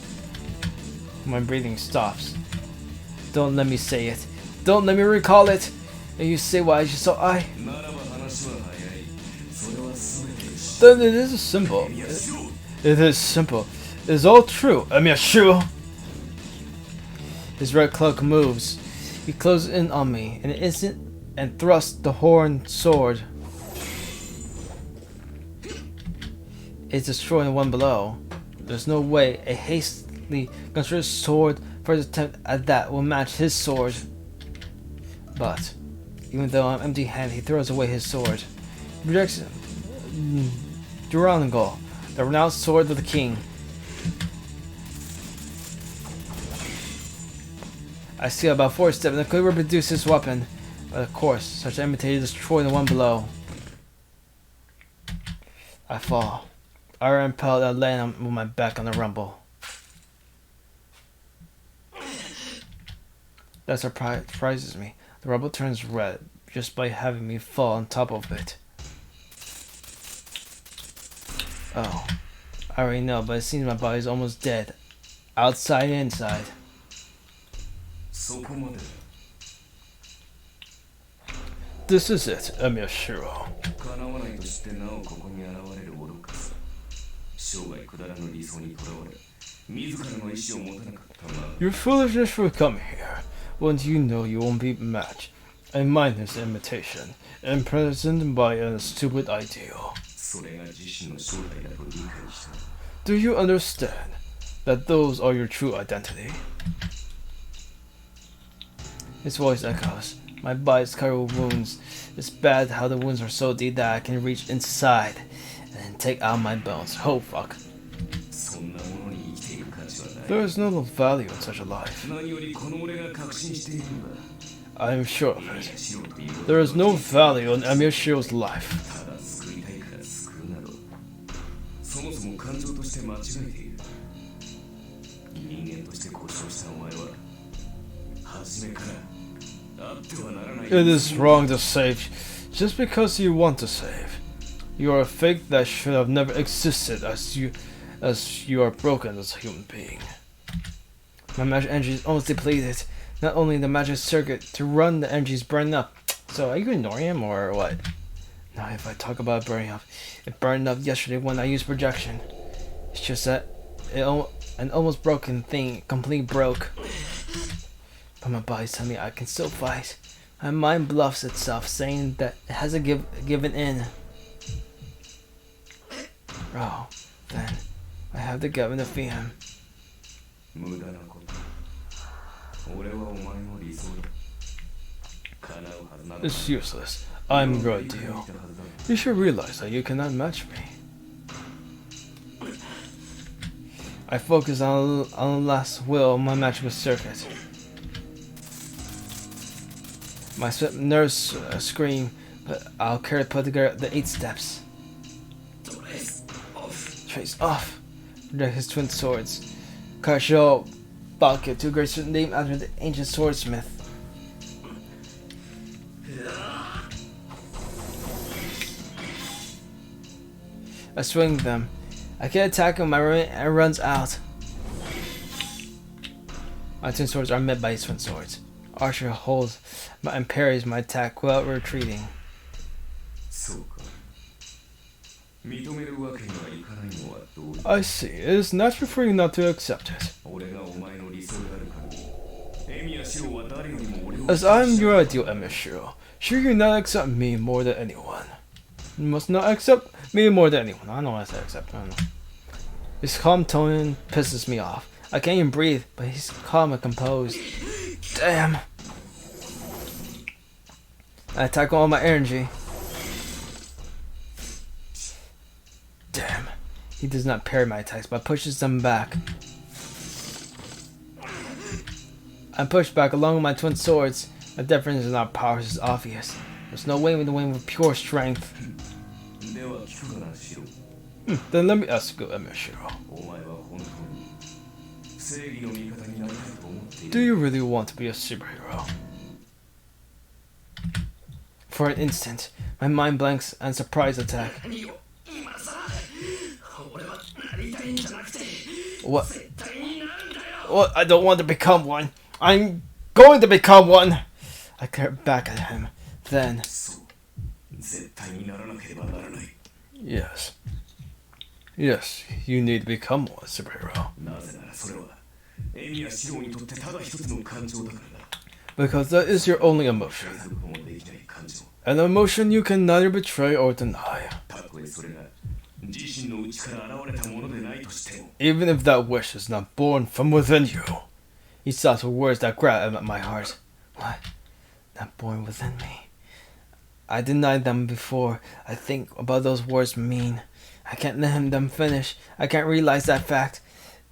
[SPEAKER 1] My breathing stops. Don't let me say it. Don't let me recall it. And you say why you saw I. Then it is simple. It is simple. It is all true, Shirou. His red cloak moves. He closes in on me in an instant and thrusts the horn sword. It's destroying the one below. There's no way a hastily constructed sword for his attempt at that will match his sword. But even though I'm empty-handed, he throws away his sword. He projects Durango, the renounced sword of the king. I see about 4 steps and quickly reproduce his weapon, but of course, such imitation destroy the one below. I fall. I am impelled and land with my back on the rumble. That surprises me. The rubble turns red just by having me fall on top of it. Oh, I already know, but it seems my body is almost dead, outside and inside. This is it, Shirou. Your foolishness for coming here, when you know you won't be matched, a mindless imitation, imprisoned by a stupid ideal. Do you understand that those are your true identity? His voice echoes. My body is covered with wounds. It's bad how the wounds are so deep that I can reach inside and take out my bones. Oh fuck. There is no value in such a life. I am sure of it. There is no value in Shirou's life. It is wrong to save just because you want to save. You are a fake that should have never existed as you are broken as a human being. My magic energy is almost depleted. Not only the magic circuit to run the energy is burning up, So are you ignoring him or what? Now if I talk about burning up, it burned up yesterday when I used projection. It's just that an almost broken thing completely broke. But my body's telling me I can still fight. My mind bluffs itself, saying that it hasn't given in. Oh, then I have to go and defeat him.
[SPEAKER 3] 無駄なこと俺はお前の理想だ叶うはずな
[SPEAKER 1] It's useless. I'm right to you. You should realize that you cannot match me. I focus on the last will, my magical circuit. My nerves scream, but I'll put together the 8 steps. Trace off. Project his twin swords. Shirou Balkit, 2 great named after the ancient swordsmith. I swing them. I can't attack him, my it runs out. My twin swords are met by his twin swords. Archer holds and parries my attack without retreating.
[SPEAKER 3] そうか認めるわけにはいかないのはどういう
[SPEAKER 1] I see. It is natural for you not to accept it.
[SPEAKER 3] 俺がお前の理想である限りエミやシロは誰よりも俺を
[SPEAKER 1] As I'm your ideal Shirou, sure you not accept me more than anyone. You must not accept me more than anyone. I don't know what I said accept. I don't know. His calm tone pisses me off. I can't even breathe, but he's calm and composed. Damn. I attack with all my energy. Damn. He does not parry my attacks, but pushes them back. I'm pushed back along with my twin swords. The difference in our powers is obvious. There's no way to win with pure strength.
[SPEAKER 3] では聞くがなシロ
[SPEAKER 1] Then let me ask you, Shirou.
[SPEAKER 3] お前は本当に正義の味方になりたいと思ってい
[SPEAKER 1] Do
[SPEAKER 3] る
[SPEAKER 1] you really want to be a superhero? For an instant, my mind blanks and surprise attack.
[SPEAKER 4] 何を今さ俺はなりたいんじゃなくて
[SPEAKER 1] What?
[SPEAKER 4] 絶対になるんだよ
[SPEAKER 1] What? I don't want to become one. I'm going to become one. I glared back at him. Then,
[SPEAKER 3] そう絶対にならなければならない
[SPEAKER 1] yes. Yes, you need to become one superhero.
[SPEAKER 3] なぜならそれはエミやシロにとってただ一つの感情だからだ
[SPEAKER 1] Because that is your only emotion.
[SPEAKER 3] 継ぐこともできない感情
[SPEAKER 1] An emotion you can neither betray or deny.
[SPEAKER 3] たとえそれが自身の内から現れたものでないとしても
[SPEAKER 1] Even if that wish is not born from within you. These thoughts were words that grab at my heart. What? Not born within me. I denied them before. I think about those words mean. I can't let them finish. I can't realize that fact.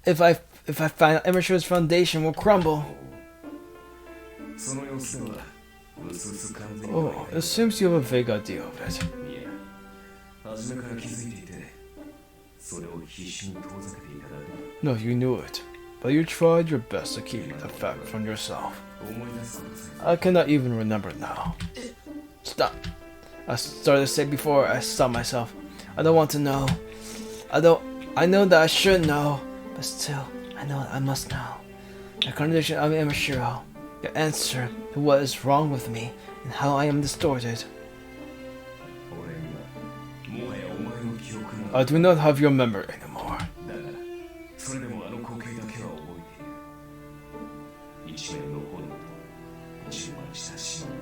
[SPEAKER 1] If I find out Immatur's foundation will crumble.
[SPEAKER 3] その様子では薄々完全に
[SPEAKER 1] Oh, it seems you have a vague idea of it.
[SPEAKER 3] いや初めから気づいていてそれを必死に遠ざけていただけ
[SPEAKER 1] No, you knew it. But you tried your best to keep the fact from yourself.
[SPEAKER 3] 思い出すことさ
[SPEAKER 1] I cannot even remember now. Stop. I started to say before I stopped myself. I don't want to know. I know that I should know. But still, I know I must know. The condition of Shirou. The answer to what is wrong with me and how I am distorted.
[SPEAKER 3] 俺にはもはやお前の記憶が
[SPEAKER 1] I do not have your memory anymore.
[SPEAKER 3] だがそれでもあの光景だけは覚えている一面の炎と充満した島の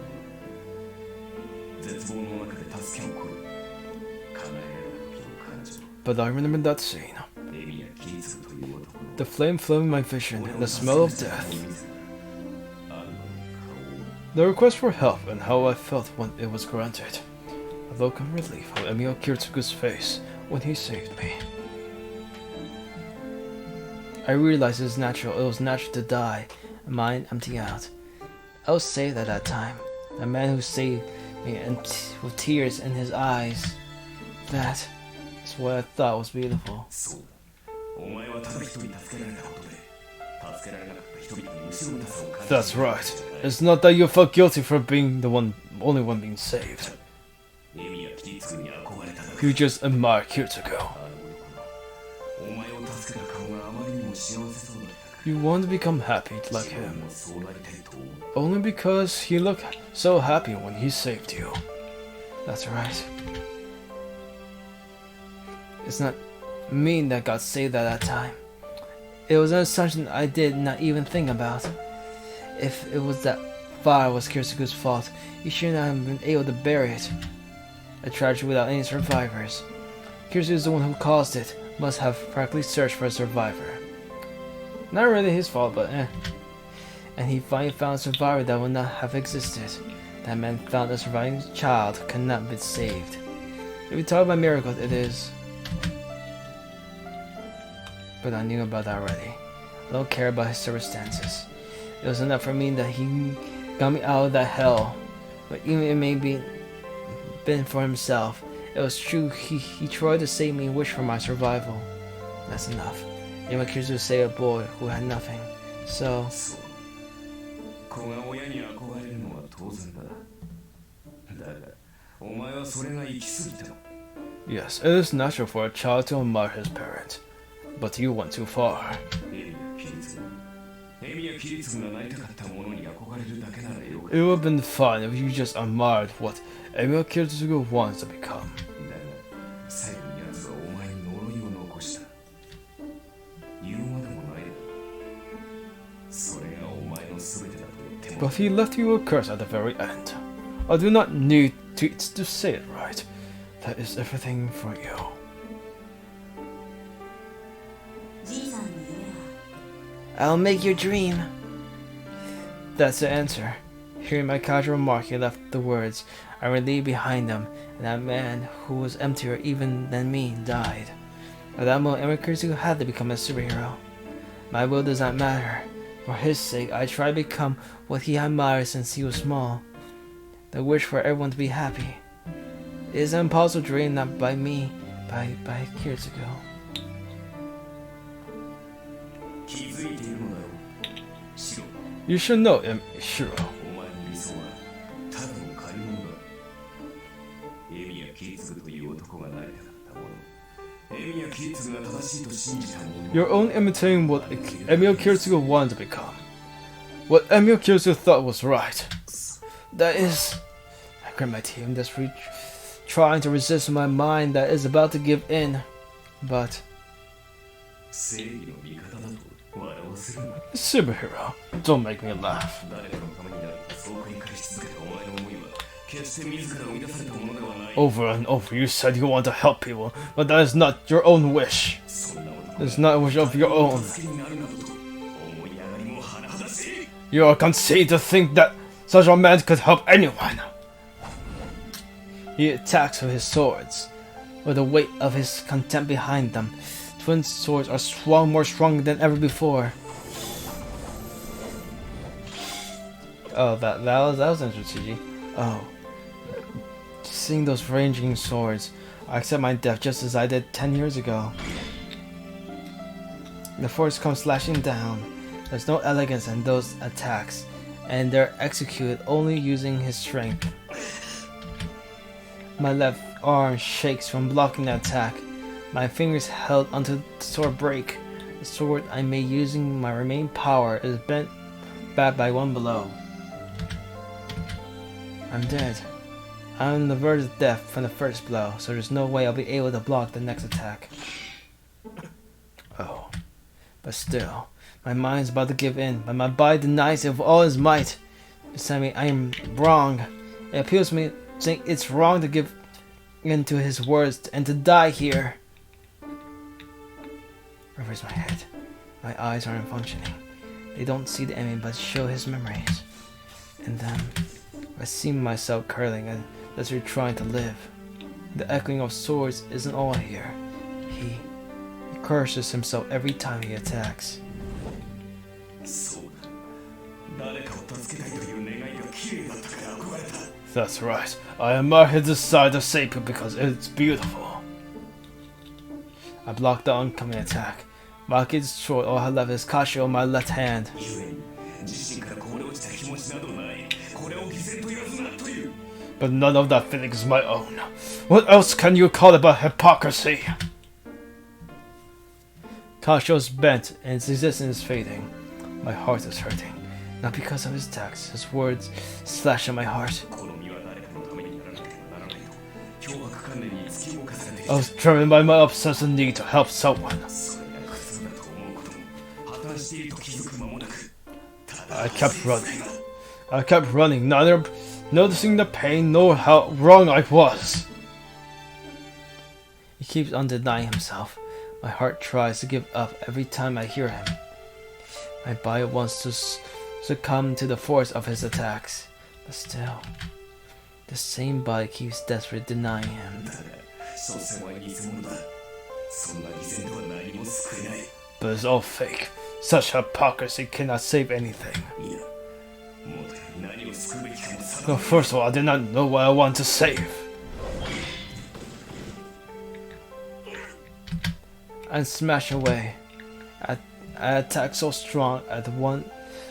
[SPEAKER 3] 絶望の中で助けを請う叶えられた時の感情
[SPEAKER 1] But I remember that scene.
[SPEAKER 3] エミやキリツという男の
[SPEAKER 1] The flame filled my vision and the smell of death.
[SPEAKER 3] あの顔を
[SPEAKER 1] The request for help and how I felt when it was granted. A look of relief on Emil Kirtsuku's face when he saved me. I realized it was natural to die, and mine empty out. I was saved at that time. The man who saved me and with tears in his eyes. That is what I thought was beautiful.
[SPEAKER 3] そうだお前はただ一人助けられたことで助けられなかった人々に後ろめたさを感じ
[SPEAKER 1] That's right. It's not that you felt guilty for being the only one being saved.
[SPEAKER 3] エミやキリツに憧れただけ
[SPEAKER 1] You just admire Kirtsuku.
[SPEAKER 3] あの男のお前を助けた顔があまりにも幸せそうだったから
[SPEAKER 1] You want to become happy like him.
[SPEAKER 3] そうなりたいと思う
[SPEAKER 1] Only because he looked so happy when he saved you. That's right. It's not me that got saved at that time. It was an assumption I did not even think about. If it was that fire was Kirisuke's fault, he should not have been able to bury it. A tragedy without any survivors. Kirisuke is the one who caused it. Must have practically searched for a survivor. Not really his fault, but eh. And he finally found a survivor that would not have existed. That man found a surviving child could not be saved. If we talk about miracles, it is. But I knew about that already. I don't care about his circumstances. It was enough for me that he got me out of that hell. But even it may be been for himself, it was true he tried to save me and wish for my survival. That's enough. Even Kiryu saved a boy who had nothing. So
[SPEAKER 3] そう子が親に憧れるのは当然だだがお前はそれが行き過ぎた
[SPEAKER 1] yes, it is natural for a child to admire his parent. But you went too far.
[SPEAKER 3] エミやキリツグがなりたかったものに憧れるだけならよかった
[SPEAKER 1] It would have been fun if you just admired what Emil Kiryu wants to become.
[SPEAKER 3] だが最後に奴はお前に呪いを残した言うまでもないそれがお前の全てだと言っても
[SPEAKER 1] But he left you a curse at the very end. I do not need to say it right. That is everything for you.
[SPEAKER 5] じいさんの夢は
[SPEAKER 2] I'll make your dream.
[SPEAKER 1] That's the answer. Hearing my casual remark, he left the words I relieved behind him, and that man who was emptier even than me died. At that moment, Emil Kiryu had to become a superhero. My will does not matter. For his sake, I try to become what he admired since he was small. The wish for everyone to be happy. It is an impossible dream, not by me, by Kiryu.
[SPEAKER 3] 気づいているのだろうシロ
[SPEAKER 1] You should know, Shirou.
[SPEAKER 3] お前の理想はただの借り物だエミやキリツグという男がなりたかったものエミやキリツグが正しいと信じたもの
[SPEAKER 1] You're only imitating what Emil Kiryu wanted to become. What Emil Kiryu thought was right. That is... I grit my teeth. I'm just trying to resist my mind that is about to give in. But...
[SPEAKER 3] 正義の味方だと笑わせるな
[SPEAKER 1] Superhero, don't make me laugh.
[SPEAKER 3] 誰かのためになるそう繰り返し続けたお前の思いは決して自ら生み出されたものではない
[SPEAKER 1] Over and over you said you want to help people, but that is not your own wish.
[SPEAKER 3] そんな男
[SPEAKER 1] It's not a wish of your own.
[SPEAKER 3] 助けになるなどと思い上がりも甚だしい
[SPEAKER 1] You are conceited to think that such a man could help anyone. He attacks with his swords, with the weight of his contempt behind them. Twin swords are strong, more strong than ever before. Oh, that was interesting. Oh, seeing those ranging swords, I accept my death just as I did 10 years ago. The force comes slashing down. There's no elegance in those attacks, and they're executed only using his strength. My left arm shakes from blocking the attack. My fingers held onto the sword break. The sword I made using my remaining power is bent back by one blow. I'm dead. I'm on the verge of death from the first blow, so there's no way I'll be able to block the next attack. Oh. But still, my mind's about to give in, but my body denies it with all its might. Beside me, I am wrong. It appeals to me saying it's wrong to give in to his words and to die here. Rivers my head. My eyes aren't functioning. They don't see the enemy but show his memories. And then, I see myself curling as we're trying to live. The echoing of swords isn't all I hear. He curses himself every time he attacks.
[SPEAKER 3] そうだ誰かを助けたいという願いが綺麗だったから憧れた
[SPEAKER 1] That's right. I admire his desire to save people because it's beautiful. I blocked the oncoming attack. Maki destroyed all I had left is Kashi on my left hand.
[SPEAKER 3] 故に自身からこぼれ落ちた気持ちなどないこれを偽善と言わずなという
[SPEAKER 1] But none of that feeling is my own. What else can you call it but hypocrisy? Kashio's bent and its existence is fading. My heart is hurting. Not because of his attacks. His words slash at my heart.
[SPEAKER 3] この身は誰かのためにならなければならないと脅迫観念に突き動かされてき
[SPEAKER 1] I
[SPEAKER 3] た
[SPEAKER 1] was driven by my obsessive need to help someone.
[SPEAKER 3] それが苦痛だと思うことも破綻していると気づく間もなくただ
[SPEAKER 1] I kept running. I kept running, neither noticing the pain nor how wrong I was. He keeps on denying himself. My heart tries to give up every time I hear him. My body wants to succumb to the force of his attacks. But still, the same body keeps desperately denying him.
[SPEAKER 3] だが所詮は偽物だそんな偽善とは何も救えない
[SPEAKER 1] But it's all fake. Such hypocrisy cannot save anything.
[SPEAKER 3] いやもとより何を救うべきかも
[SPEAKER 1] No,
[SPEAKER 3] 定め
[SPEAKER 1] first of all, I did not know what I want to save. And smash away. I attack so strong at one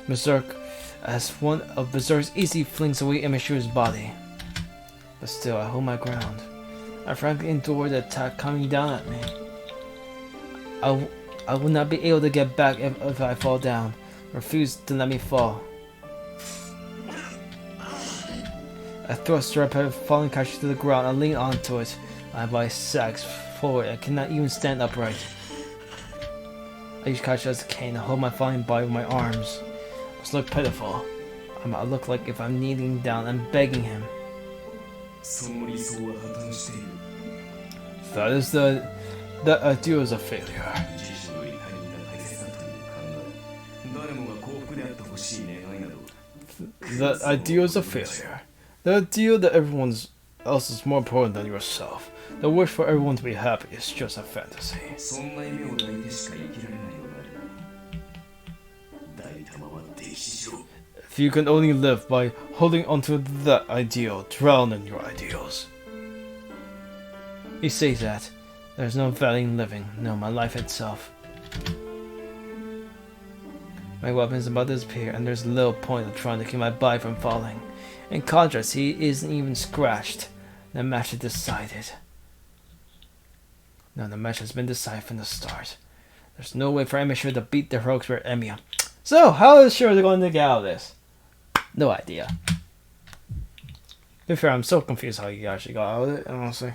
[SPEAKER 1] of Berserk's easily flings away Imishu's body. But still, I hold my ground. I frankly endure the attack coming down at me. I will not be able to get back if I fall down. Refuse to let me fall. I thrust her up her falling couch to the ground and lean onto it. My body sags forward. I cannot even stand upright. I use Kachi as a cane and hold my falling body with my arms. I must look pitiful. I look like if I'm kneeling down and begging him.
[SPEAKER 3] その理想は破綻している
[SPEAKER 1] That is that ideal is a failure.
[SPEAKER 3] 自身より他人が大切だという考え誰もが幸福であってほしい願いなど
[SPEAKER 1] That ideal is a failure. The ideal that everyone else is more important than yourself. The wish for everyone to be happy is just a fantasy.
[SPEAKER 3] そんな夢を抱いてしか生きられないのである抱いたまま溺死しろ
[SPEAKER 1] If you can only live by holding onto that ideal, drown in your ideals. He says that there's no value in living, no, my life itself. My weapon is about to disappear, and there's little point of trying to keep my body from falling. In contrast, he isn't even scratched. The match is decided. No, the match has been decided from the start. There's no way for Emiya to beat the heroic spirit Emiya. So, how is Shirou going to get out of this? No idea. To be fair, I'm so confused how he actually got out of it, honestly.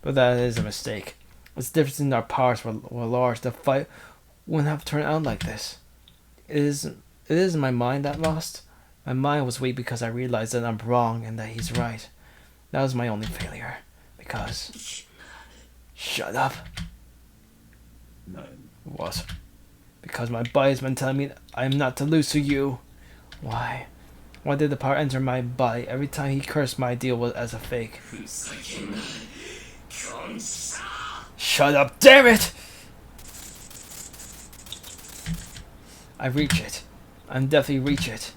[SPEAKER 1] But that is a mistake. It's the difference in our powers were large. The fight wouldn't have turned out like this. It isn't my mind that lost. My mind was weak because I realized that I'm wrong and that he's right. That was my only failure. Because... Shut up. What? Because my body's been telling me I am not to lose to you. Why? Why did the power enter my body every time he cursed my ideal was as a fake? Shut up, damn it! I reach it. I'm definitely reach it.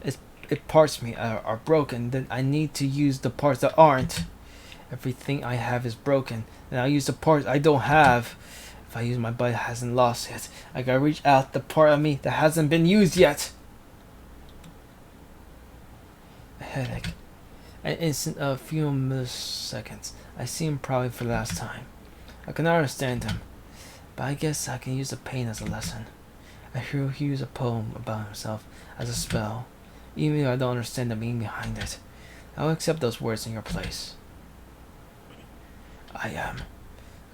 [SPEAKER 1] If parts of me are broken, then I need to use the parts that aren't. Everything I have is broken, and I'll use the parts I don't have. If I use my body that hasn't lost yet, I gotta reach out the part of me that hasn't been used yet. A headache. An instant of a few milliseconds. I see him probably for the last time. I cannot understand him, but I guess I can use the pain as a lesson. I hear he use a poem about himself as a spell. Even though I don't understand the meaning behind it, I will accept those words in your place. I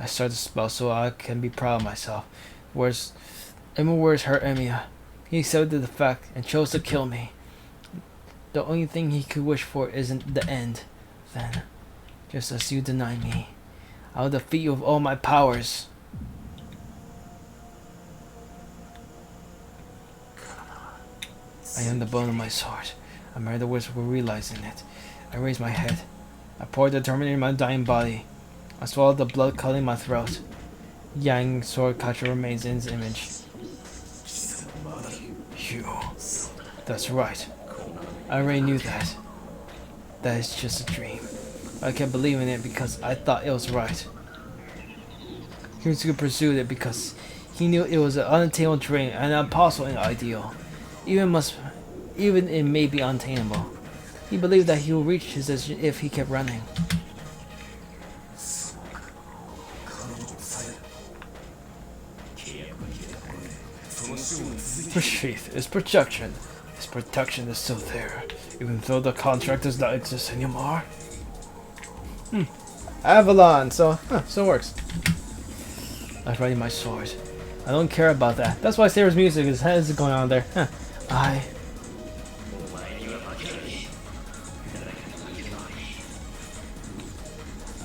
[SPEAKER 1] start the spell so I can be proud of myself. Words hurt Emiya. He accepted the fact and chose to kill me. The only thing he could wish for isn't the end. Then, just as you deny me, I will defeat you with all my powers. I am the bone of my sword. I murdered the words for realizing it. I raised my head. I poured determination in my dying body. I swallowed the blood cutting my throat. Yang sword catcher remains in his image. You. That's right. I already knew that. That is just a dream. I kept believing it because I thought it was right. Kirisuke pursued it because he knew it was an unattainable dream and an impossible and ideal. Even it may be unattainable. He believed that he would reach his destination if he kept running. sheath is protection. His protection is still there, even though the contract does not exist anymore. Avalon, so it works. I'm ready my sword. I don't care about that. That's why Saber's music is going on there.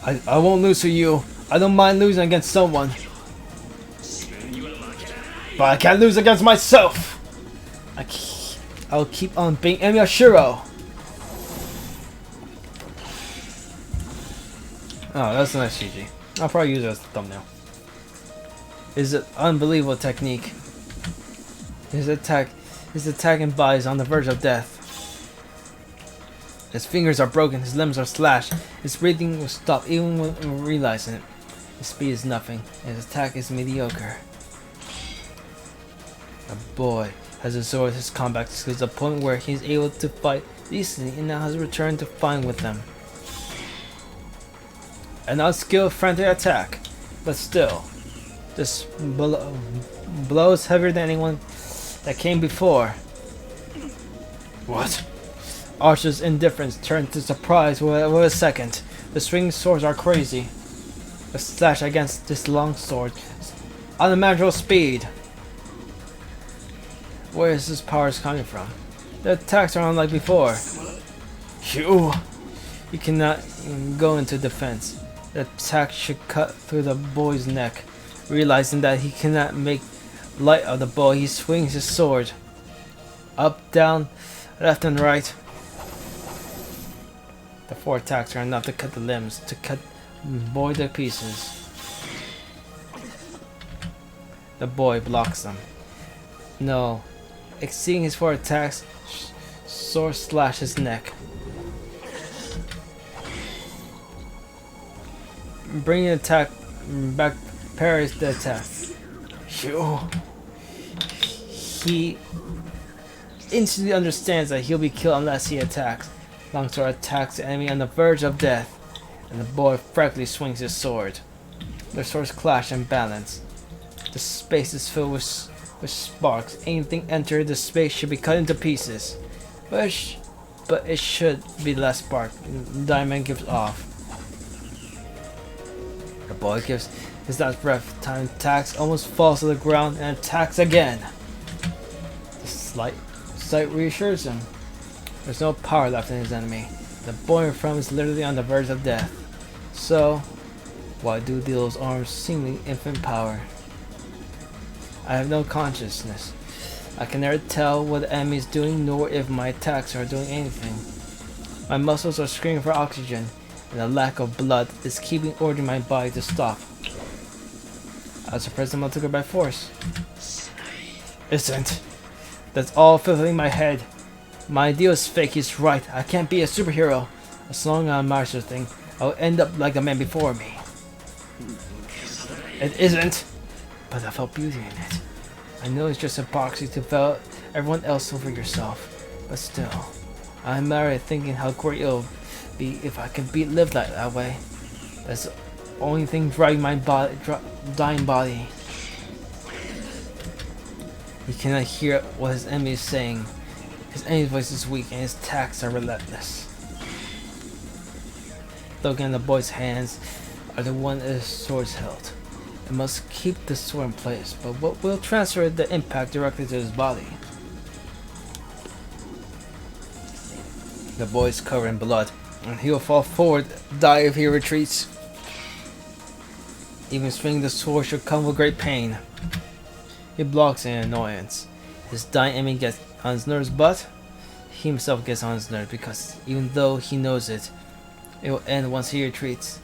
[SPEAKER 1] I won't lose to you. I don't mind losing against someone. But I can't lose against myself. I'll keep on being Emiya Shirou. Oh, that's a nice CG. I'll probably use it as a thumbnail. Is an unbelievable technique. His attacking body is on the verge of death. His fingers are broken, his limbs are slashed. His breathing will stop even when realizing it. His speed is nothing, and his attack is mediocre. The boy has absorbed his combat skills to the point where he's able to fight decently and now has returned to fighting with them. An unskilled frantic attack, but still, this blow is heavier than anyone that came before. What? Archer's indifference turned to surprise with a second. The swinging swords are crazy. The slash against this long sword is unimaginable speed. Where is this power coming from? The attacks are unlike before. You cannot go into defense. The attack should cut through the boy's neck. Realizing that he cannot make light of the boy, he swings his sword. Up, down, left and right. The 4 attacks are enough to cut the limbs, to cut the boy to pieces. The boy blocks them. No. Exceeding his 4 attacks, sword slashes his neck. Bringing the attack back, parries the attack. He instantly understands that he'll be killed unless he attacks. Longsword attacks the enemy on the verge of death, and the boy frantically swings his sword. Their swords clash and balance. The space is filled with sparks. Anything entered the space should be cut into pieces. But it should be less spark. The diamond gives off. The boy gives his last breath. Time attacks, almost falls to the ground, and attacks again. The slight sight reassures him. There's no power left in his enemy. The boy in front is literally on the verge of death. So, why do those arms seemingly infinite power? I have no consciousness. I can never tell what the enemy is doing, nor if my attacks are doing anything. My muscles are screaming for oxygen, and the lack of blood is keeping ordering my body to stop. I was surprised someone took her by force. Isn't. That's all filling my head. My ideal is fake, he's right. I can't be a superhero. As long as I master thing, I'll end up like the man before me. It isn't. But I felt beauty in it. I know it's just a proxy to feel everyone else over yourself. But still, I'm married thinking how great it'll be if I can live that way. That's the only thing driving my dying body. He cannot hear what his enemy is saying. His enemy's voice is weak and his attacks are relentless. Looking at the boy's hands are the one his sword's held. It must keep the sword in place, but what will transfer the impact directly to his body? The boy is covered in blood, and he will fall forward, die if he retreats. Even swinging the sword should come with great pain. He blocks in annoyance. His dying enemy gets on his nerves, but he himself gets on his nerves because even though he knows it will end once he retreats.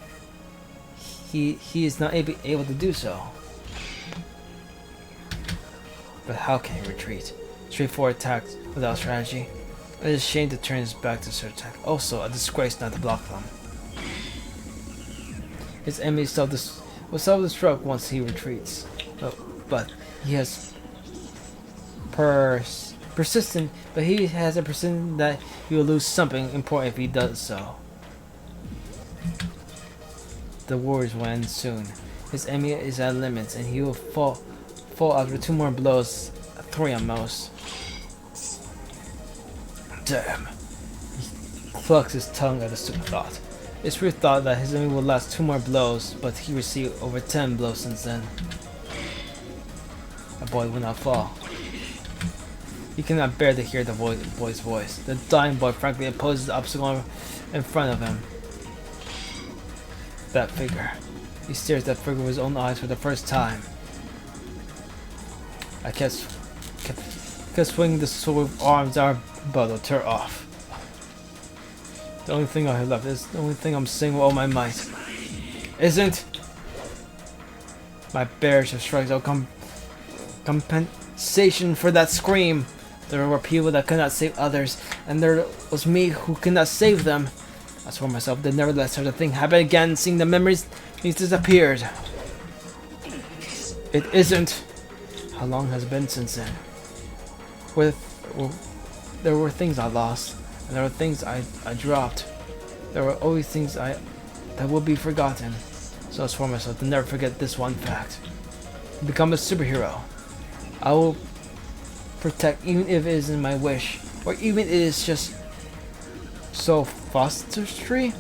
[SPEAKER 1] He is not able to do so. But how can he retreat? Straightforward attacks without strategy. It is a shame to turn his back to such attack. Also a disgrace not to block them. His enemy will self-destruct once he retreats. But he has persistent that he will lose something important if he does so. The wars will end soon. His enemy is at limits and he will fall after 2 more blows 3 at most. Damn. He clucks his tongue at the stupid thought. It's weird thought that his enemy will last 2 more blows, but he received over 10 blows since then. The boy will not fall. He cannot bear to hear the boy's voice. The dying boy frankly opposes the obstacle in front of him. That figure. He stares at that figure with his own eyes for the first time. I kept swinging the sword with arms are about to tear off. The only thing I have left is the only thing I'm saying with all my might. Isn't my bears have strikes out compensation for that scream. There were people that could not save others, and there was me who could not save them. I swore myself that never let such a thing happen again, seeing the memories disappeared. It isn't. How long has it been since then? There were things I lost, and there were things I dropped. There were always things that will be forgotten. So I swore myself to never forget this one fact. Become a superhero. I will protect even if it isn't my wish, or even if it is just so fostertree.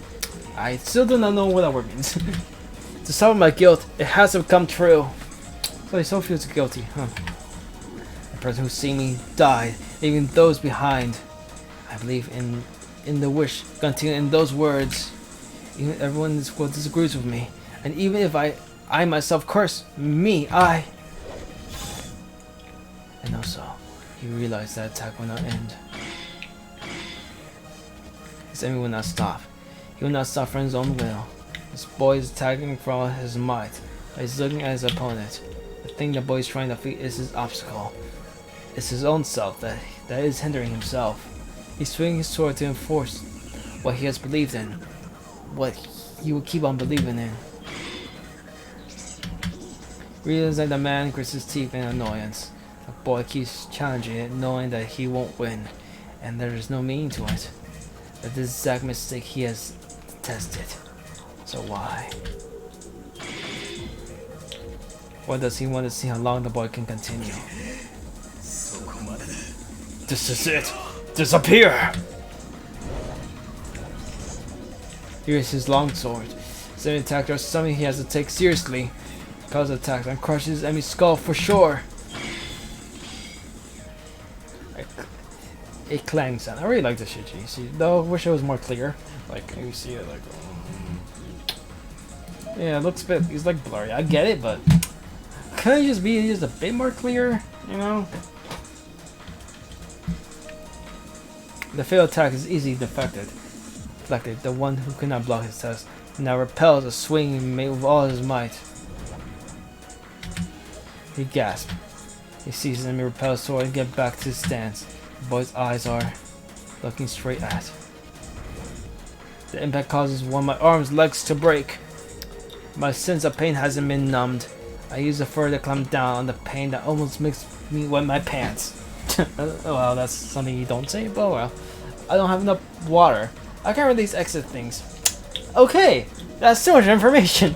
[SPEAKER 1] I still do not know what that word means. To solve my guilt, it has to come true. So he still feels guilty, huh? The person who's seen me died, even those behind. I believe in the wish contained in those words. Even everyone in this world disagrees with me, and even if I myself curse me, and also, he realized that attack will not end. His enemy will not stop. He will not stop for his own will. This boy is attacking for all his might. He's looking at his opponent. The thing the boy is trying to defeat is his obstacle. It's his own self that is hindering himself. He's swinging his sword to enforce what he has believed in, what he will keep on believing in. Realizing the man grits his teeth in annoyance. The boy keeps challenging it, knowing that he won't win, and there is no meaning to it. That this exact mistake he has tested. So why? Why does he want to see how long the boy can continue? This is it! Disappear! Here's his long sword. Sending attack or something he has to take seriously. Cause attacks and crushes his enemy's skull for sure. A clang sound. I really like this shit, see, though I wish it was more clear. Like you see it like yeah, it looks a bit it's like blurry. I get it, but could it just be just a bit more clear, you know? The failed attack is easily deflected. The one who could not block his test now repels a swing made with all his might. He gasped. He sees his enemy repel his sword and get back to his stance. The boy's eyes are looking straight at. The impact causes one of my arm's legs to break. My sense of pain hasn't been numbed. I use the fur to clamp down on the pain that almost makes me wet my pants. Well, that's something you don't say, but well. I don't have enough water. I can't release exit things. Okay, that's too much information.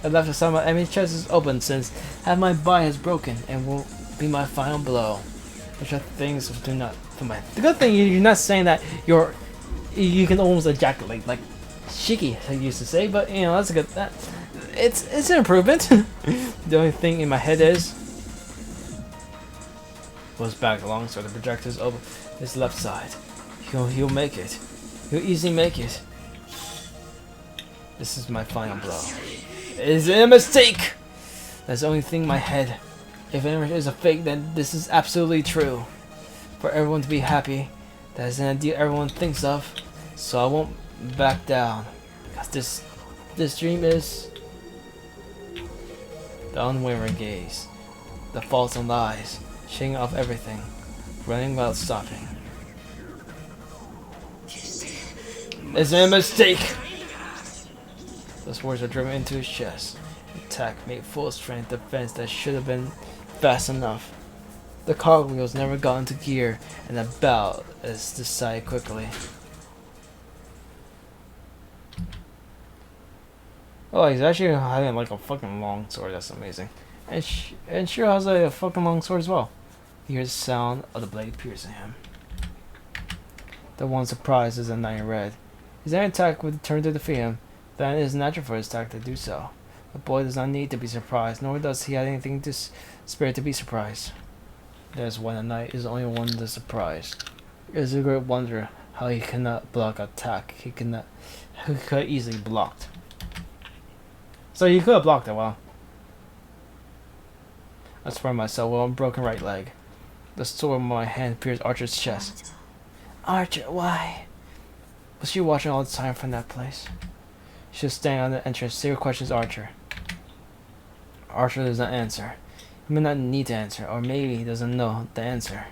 [SPEAKER 1] The left side of my enemy chest is open since half my body has broken and will be my final blow. Which are things do not for my. The good thing you're not saying that you can almost ejaculate like Shiki I used to say, but you know that's a good it's an improvement. The only thing in my head is goes back along so the projector's over his left side. He'll make it. He'll easily make it. This is my final blow. Is it a mistake? That's the only thing in my head. If it is a fake, then this is absolutely true. For everyone to be happy, that is an idea everyone thinks of. So I won't back down. Because this dream is the unwavering gaze, the faults and lies, shaking off everything, running without stopping. It's a mistake! Those words are driven into his chest. Attack made full strength defense that should have been fast enough. The cogwheels never got into gear, and the bout is decided quickly. Oh, he's actually having like a fucking long sword. That's amazing. And Shirou has a fucking long sword as well. He hears the sound of the blade piercing him. The one surprised is a knight in red. His any attack would turn to defeat him, then it is natural for his attack to do so. The boy does not need to be surprised, nor does he have anything to spare to be surprised. That is when a knight is the only one to surprise. It is a great wonder how he cannot block attack. He could easily blocked. So you could have blocked it, well. I swear myself with a broken right leg. The sword in my hand pierced Archer's chest. Archer, why? Was she watching all the time from that place? She was standing on the entrance. Sarah questions Archer. Archer does not answer. He may not need to answer, or maybe he doesn't know the answer.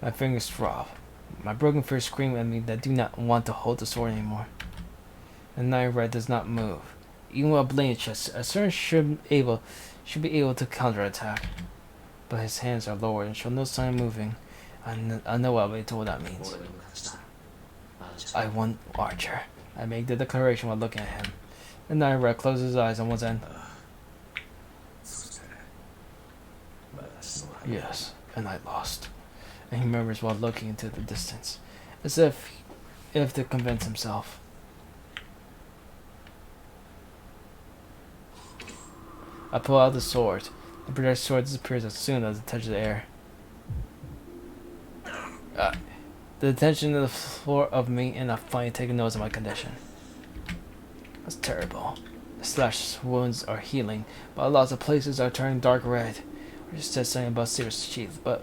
[SPEAKER 1] My fingers throb. My broken fears scream at me that I do not want to hold the sword anymore. The knight in red does not move. Even with a blade chest, a certain should be able to counterattack. But his hands are lowered and show no sign of moving. I know what that means. I want Archer. I make the declaration while looking at him. The knight in red closes his eyes on one end. Yes, and I lost. And he murmurs while looking into the distance, as if to convince himself. I pull out the sword. The projected sword disappears as soon as it touches the air. The attention to the floor of me, and I finally take notice of my condition. That's terrible. The slash wounds are healing, but lots of places are turning dark red. I just said something about serious sheath, but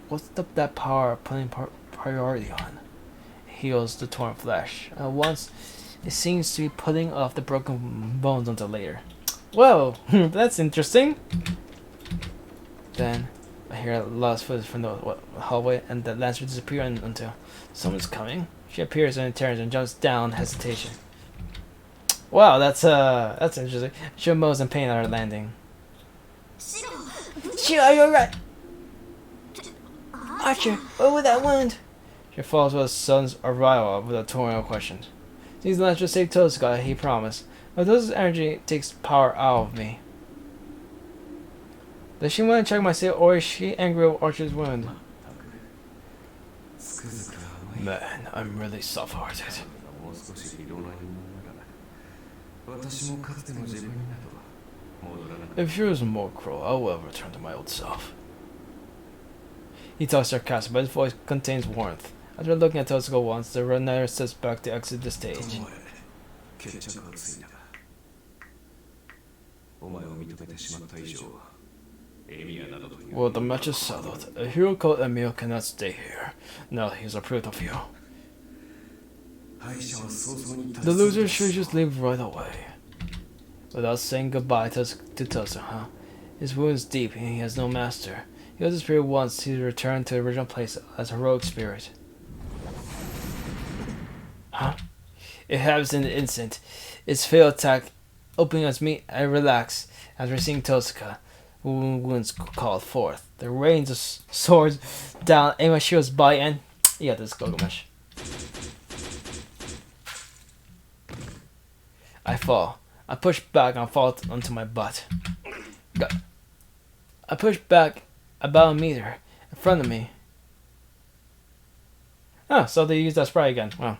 [SPEAKER 1] what's that power putting priority on? It heals the torn flesh. Once, it seems to be putting off the broken bones until later. Whoa, that's interesting. Then I hear a loud footsteps from the hallway, and the lancer disappears until someone's coming. She appears and turns and jumps down, hesitation. Wow, that's interesting. She mows in pain at her landing.
[SPEAKER 2] Shirou, you're right. Archer, what was that wound?
[SPEAKER 1] She follows with her son's arrival with a torrent of questions. These lancer saved Tosuka, he promised. But Tosuka's energy takes power out of me. Does she want to check my state, or is she angry with Archer's wound? Man, I'm really soft-hearted. If she was more cruel, I will return to my old self. He talks sarcastic, but his voice contains warmth. After looking at Tosuka once, the runner steps back to exit the stage. Well, the match is settled. A hero called Emil cannot stay here. Now he's approved of you. The loser should just leave right away. Without saying goodbye to Tosuka, his wound is deep and he has no master. He was spirit once to return to the original place as a heroic spirit. Huh? It happens in an instant. Its fatal attack opening as me, I relax after seeing Tosuka. Wounds called forth. The rains of swords down Amashira's body and yeah, this is Gilgamesh. I fall. I push back and fall onto my butt. I push back about a meter in front of me. Oh, so they use that spray again. Well,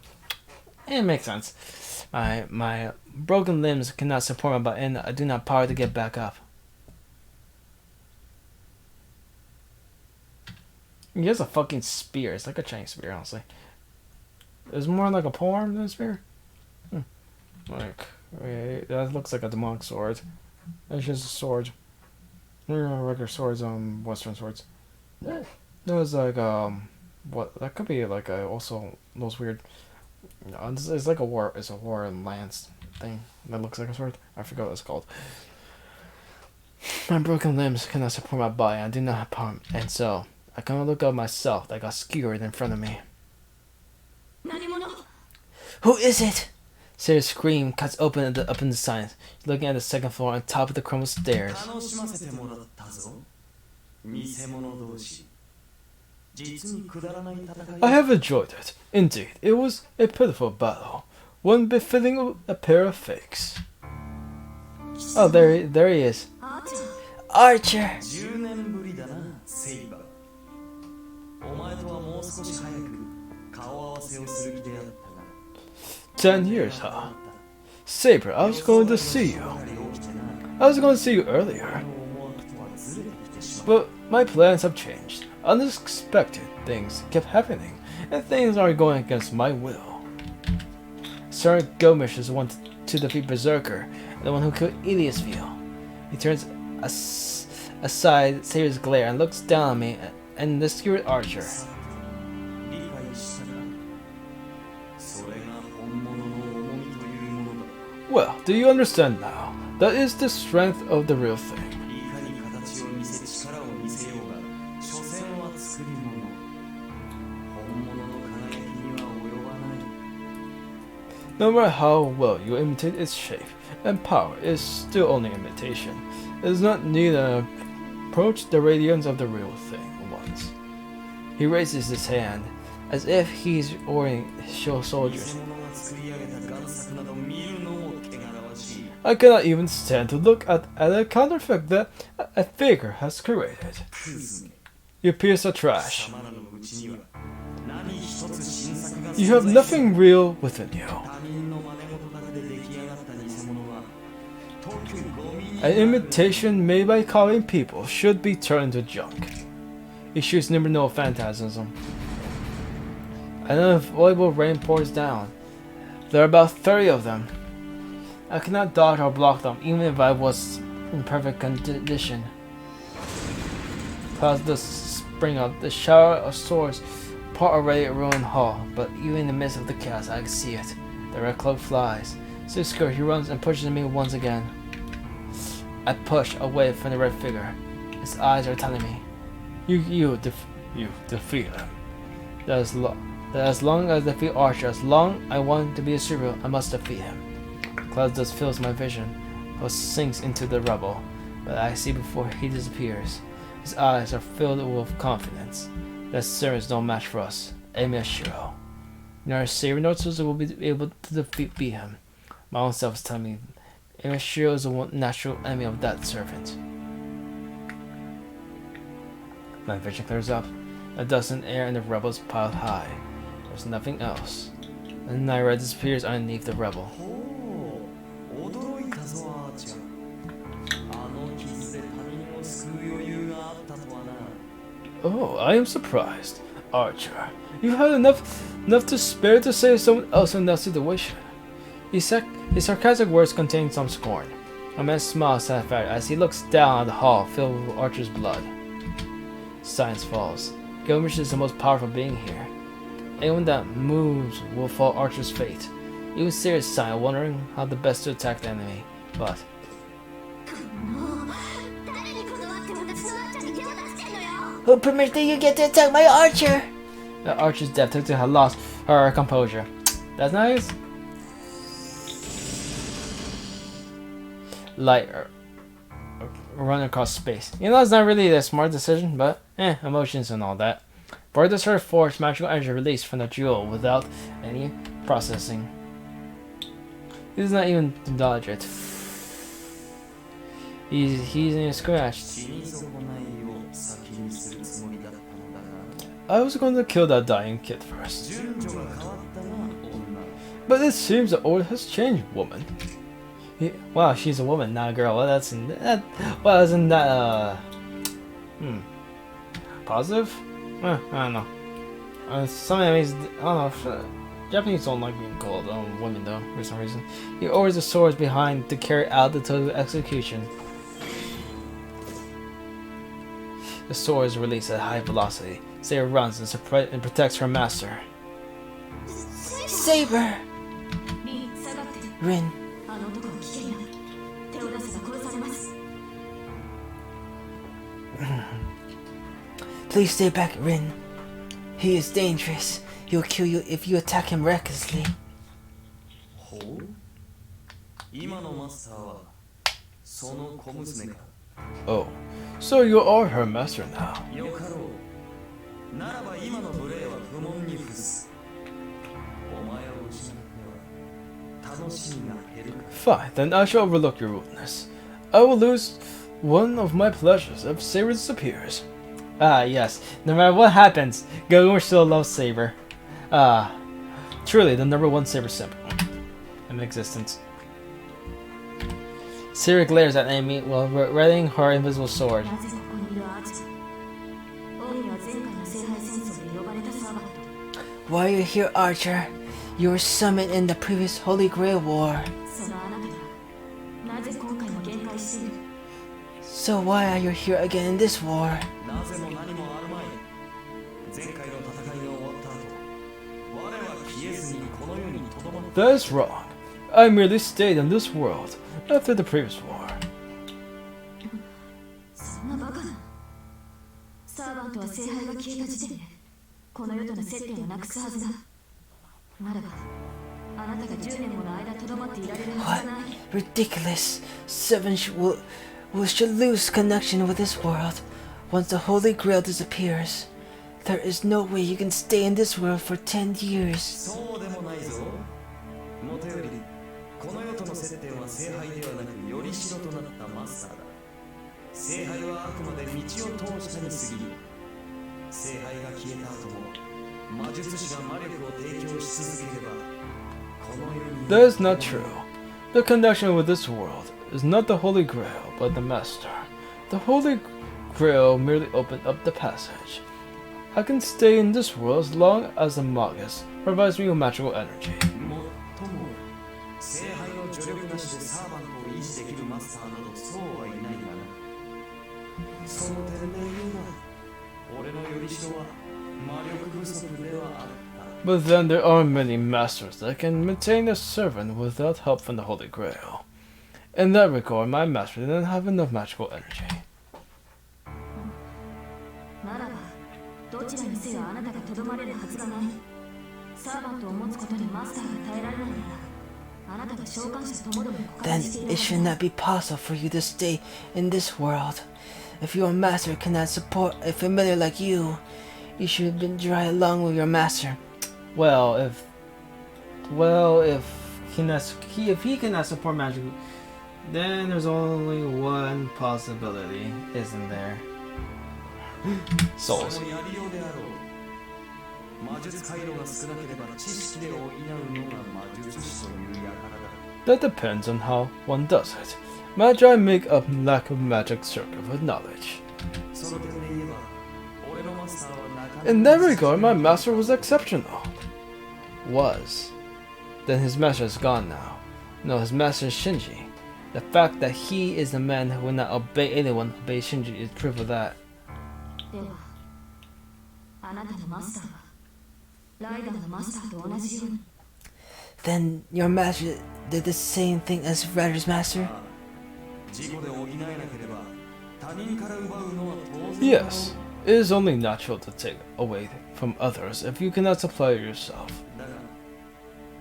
[SPEAKER 1] it makes sense. My broken limbs cannot support my butt, and I do not have power to get back up. He has a fucking spear. It's like a Chinese spear, honestly. It's more like a polearm than a spear. Like, wait, that looks like a demonic sword. It's just a sword. Regular swords, Western swords. There was like, what? That could be like also those weird. It's like a war. It's a war and lance thing that looks like a sword. I forgot what it's called. My broken limbs cannot support my body. I do not have power, and so I cannot look up myself that got skewered in front of me. Who is it? Sarah's scream cuts open in the silence. She's looking at the second floor on top of the crumbled stairs. I have enjoyed it. Indeed, it was a pitiful battle. One befitting a pair of fakes. Oh, there he is.
[SPEAKER 2] Archer.
[SPEAKER 3] 10年ぶりだな、セイバー。お前とはもう少し早く顔合わせをする気であったが。
[SPEAKER 1] 10 years, huh? Saber, I was going to see you. I was going to see you earlier. But my plans have changed. Unexpected things kept happening, and things are going against my will. Sir Gomish is the one to defeat Berserker, the one who killed Eliasville. He turns aside Saber's glare and looks down on me and the skewered archer. Well, do you understand now? That is the strength of the real thing. No matter how well you imitate its shape and power, it is still only imitation. It does not need to approach the radiance of the real thing once. He raises his hand as if he's ordering show soldiers. I cannot even stand to look at a counterfeit that a faker has created. You piece of trash. You have nothing real within you. An imitation made by calling people should be turned to junk. He shoots no phantasm. An unavoidable rain pours down. There are about 30 of them. I cannot dodge or block them, even if I was in perfect condition. Clouds just spring up. The shower of swords part already a ruined hall, but even in the midst of the chaos, I can see it. The red cloak flies. Sisker, he runs and pushes me once again. I push away from the red figure. His eyes are telling me, You defeat him. That as long as I defeat Archer, as long I want to be a Shirou, I must defeat him. Cloud dust fills my vision, or sinks into the rubble, but I see before he disappears. His eyes are filled with confidence. That sir is no match for us. Aim at Shirou. Neither Saber nor Suzu will be able to beat him. My own self is telling me Shirou is the natural enemy of that servant. My vision clears up. The dust and air and the rebels piled high. There's nothing else. The Naira disappears underneath the rubble. Oh, I am surprised. Archer, you had enough to spare to save someone else in that situation. His sarcastic words contain some scorn. A man smiles satisfied as he looks down at the hall filled with Archer's blood. Silence falls. Gilmish is the most powerful being here. Anyone that moves will fall Archer's fate. Even Sirius sighed, wondering how the best to attack the enemy. But
[SPEAKER 2] Who permitted you get to attack my archer?
[SPEAKER 1] the Archer's death took to have lost her composure. That's nice. Light run across space. You know, it's not really a smart decision, but emotions and all that. Borders her force magical energy released from the jewel without any processing. He does not even dodge it. He's in a scratch. I was going to kill that dying kid first. But it seems the order has changed, woman. Wow, she's a woman, not a girl. Well, isn't that positive? I don't know. Some enemies, I don't know. Japanese don't like being called women though, for some reason. He orders the swords behind to carry out the total execution. The sword is released at high velocity. Saber runs and protects her master.
[SPEAKER 2] Saber! Rin. Please stay back, Rin. He is dangerous. He'll kill you if you attack him recklessly.
[SPEAKER 1] Oh, so you are her master now. Fine, then I shall overlook your rudeness. I will lose One of my pleasures if Saber disappears. Ah, yes. No matter what happens, Goguma still loves Saber. Ah, truly the #1 Saber simp in existence. Saber glares at Amy while wielding her invisible sword.
[SPEAKER 5] なぜここにいるアーチー。王には前回の聖杯戦争で呼ばれたサーバント。
[SPEAKER 2] Why are you here, Archer? You were summoned in the previous Holy Grail War.
[SPEAKER 5] そのあなたがなぜ今回も限界している。
[SPEAKER 2] So why are you here again in this war?
[SPEAKER 3] なぜも何もあるまい。前回の戦いが終わった後、我は消えずにこの世にとどまった。
[SPEAKER 1] That is wrong. I merely stayed in this world after the previous war.
[SPEAKER 5] そんなバカな。サーバントは聖杯が消えた時点でこの世との接点をなくすはずだ。ならばあなたが10年もの間とどまっていられるはず
[SPEAKER 2] What?
[SPEAKER 5] がない。
[SPEAKER 2] Ridiculous. Seven should lose connection with this world once the Holy Grail disappears. There is no way you can stay in this world for 10 years.
[SPEAKER 3] そうでもないぞ。もとよりこの世との接点は聖杯ではなくよりしろとなったマスターだ。聖杯はあくまで道を通したに過ぎる。聖杯が消えた後も魔術師が魔力を提供し続ければこの世に
[SPEAKER 1] That is not true. The connection with this world is not the Holy Grail, but the Master. The Holy Grail merely opened up the passage. I can stay in this world as long as the Magus provides me with magical energy.
[SPEAKER 3] もっとも聖杯の助力なしでサーバントを維持できるマスターなどそうはいないがな。その点で言うな。俺のよりしろは魔力不足ではあった。
[SPEAKER 1] But then there are many masters that can maintain a servant without help from the Holy Grail. In that regard, my master didn't have enough magical energy.
[SPEAKER 5] ならばどちらにせよあなたがとどまれるはずがない。サーバントを持つことにマスターが耐えられないならあなたが召喚者ともども告
[SPEAKER 2] Then
[SPEAKER 5] 発しているは
[SPEAKER 2] it
[SPEAKER 5] ず
[SPEAKER 2] should
[SPEAKER 5] だ。
[SPEAKER 2] not be possible for you to stay in this world. If your master cannot support a familiar like you, you should have been dry along with your master.
[SPEAKER 1] If he cannot support magic, then there's only one possibility, isn't there? Souls.
[SPEAKER 3] そのやりようであろう。魔術回路が少なければ知識で補うのが魔術師という輩だ。
[SPEAKER 1] That depends on how one does it. Magi make up lack of magic circle with knowledge.
[SPEAKER 3] その点で言えば、俺のマスターはなかなか
[SPEAKER 1] In that regard, my master was exceptional. Was. Then his master is gone now. No, his master is Shinji. The fact that he is the man who will not obey anyone who obeys Shinji is proof of that.
[SPEAKER 5] ではあなたのマスターはライダーのマスターと同じように
[SPEAKER 2] Then your master did the same thing as Ryder's master?
[SPEAKER 3] 事故で補えなければ他人から奪うのは当然
[SPEAKER 1] Yes, it is only natural to take away from others if you cannot supply it yourself.
[SPEAKER 3] だが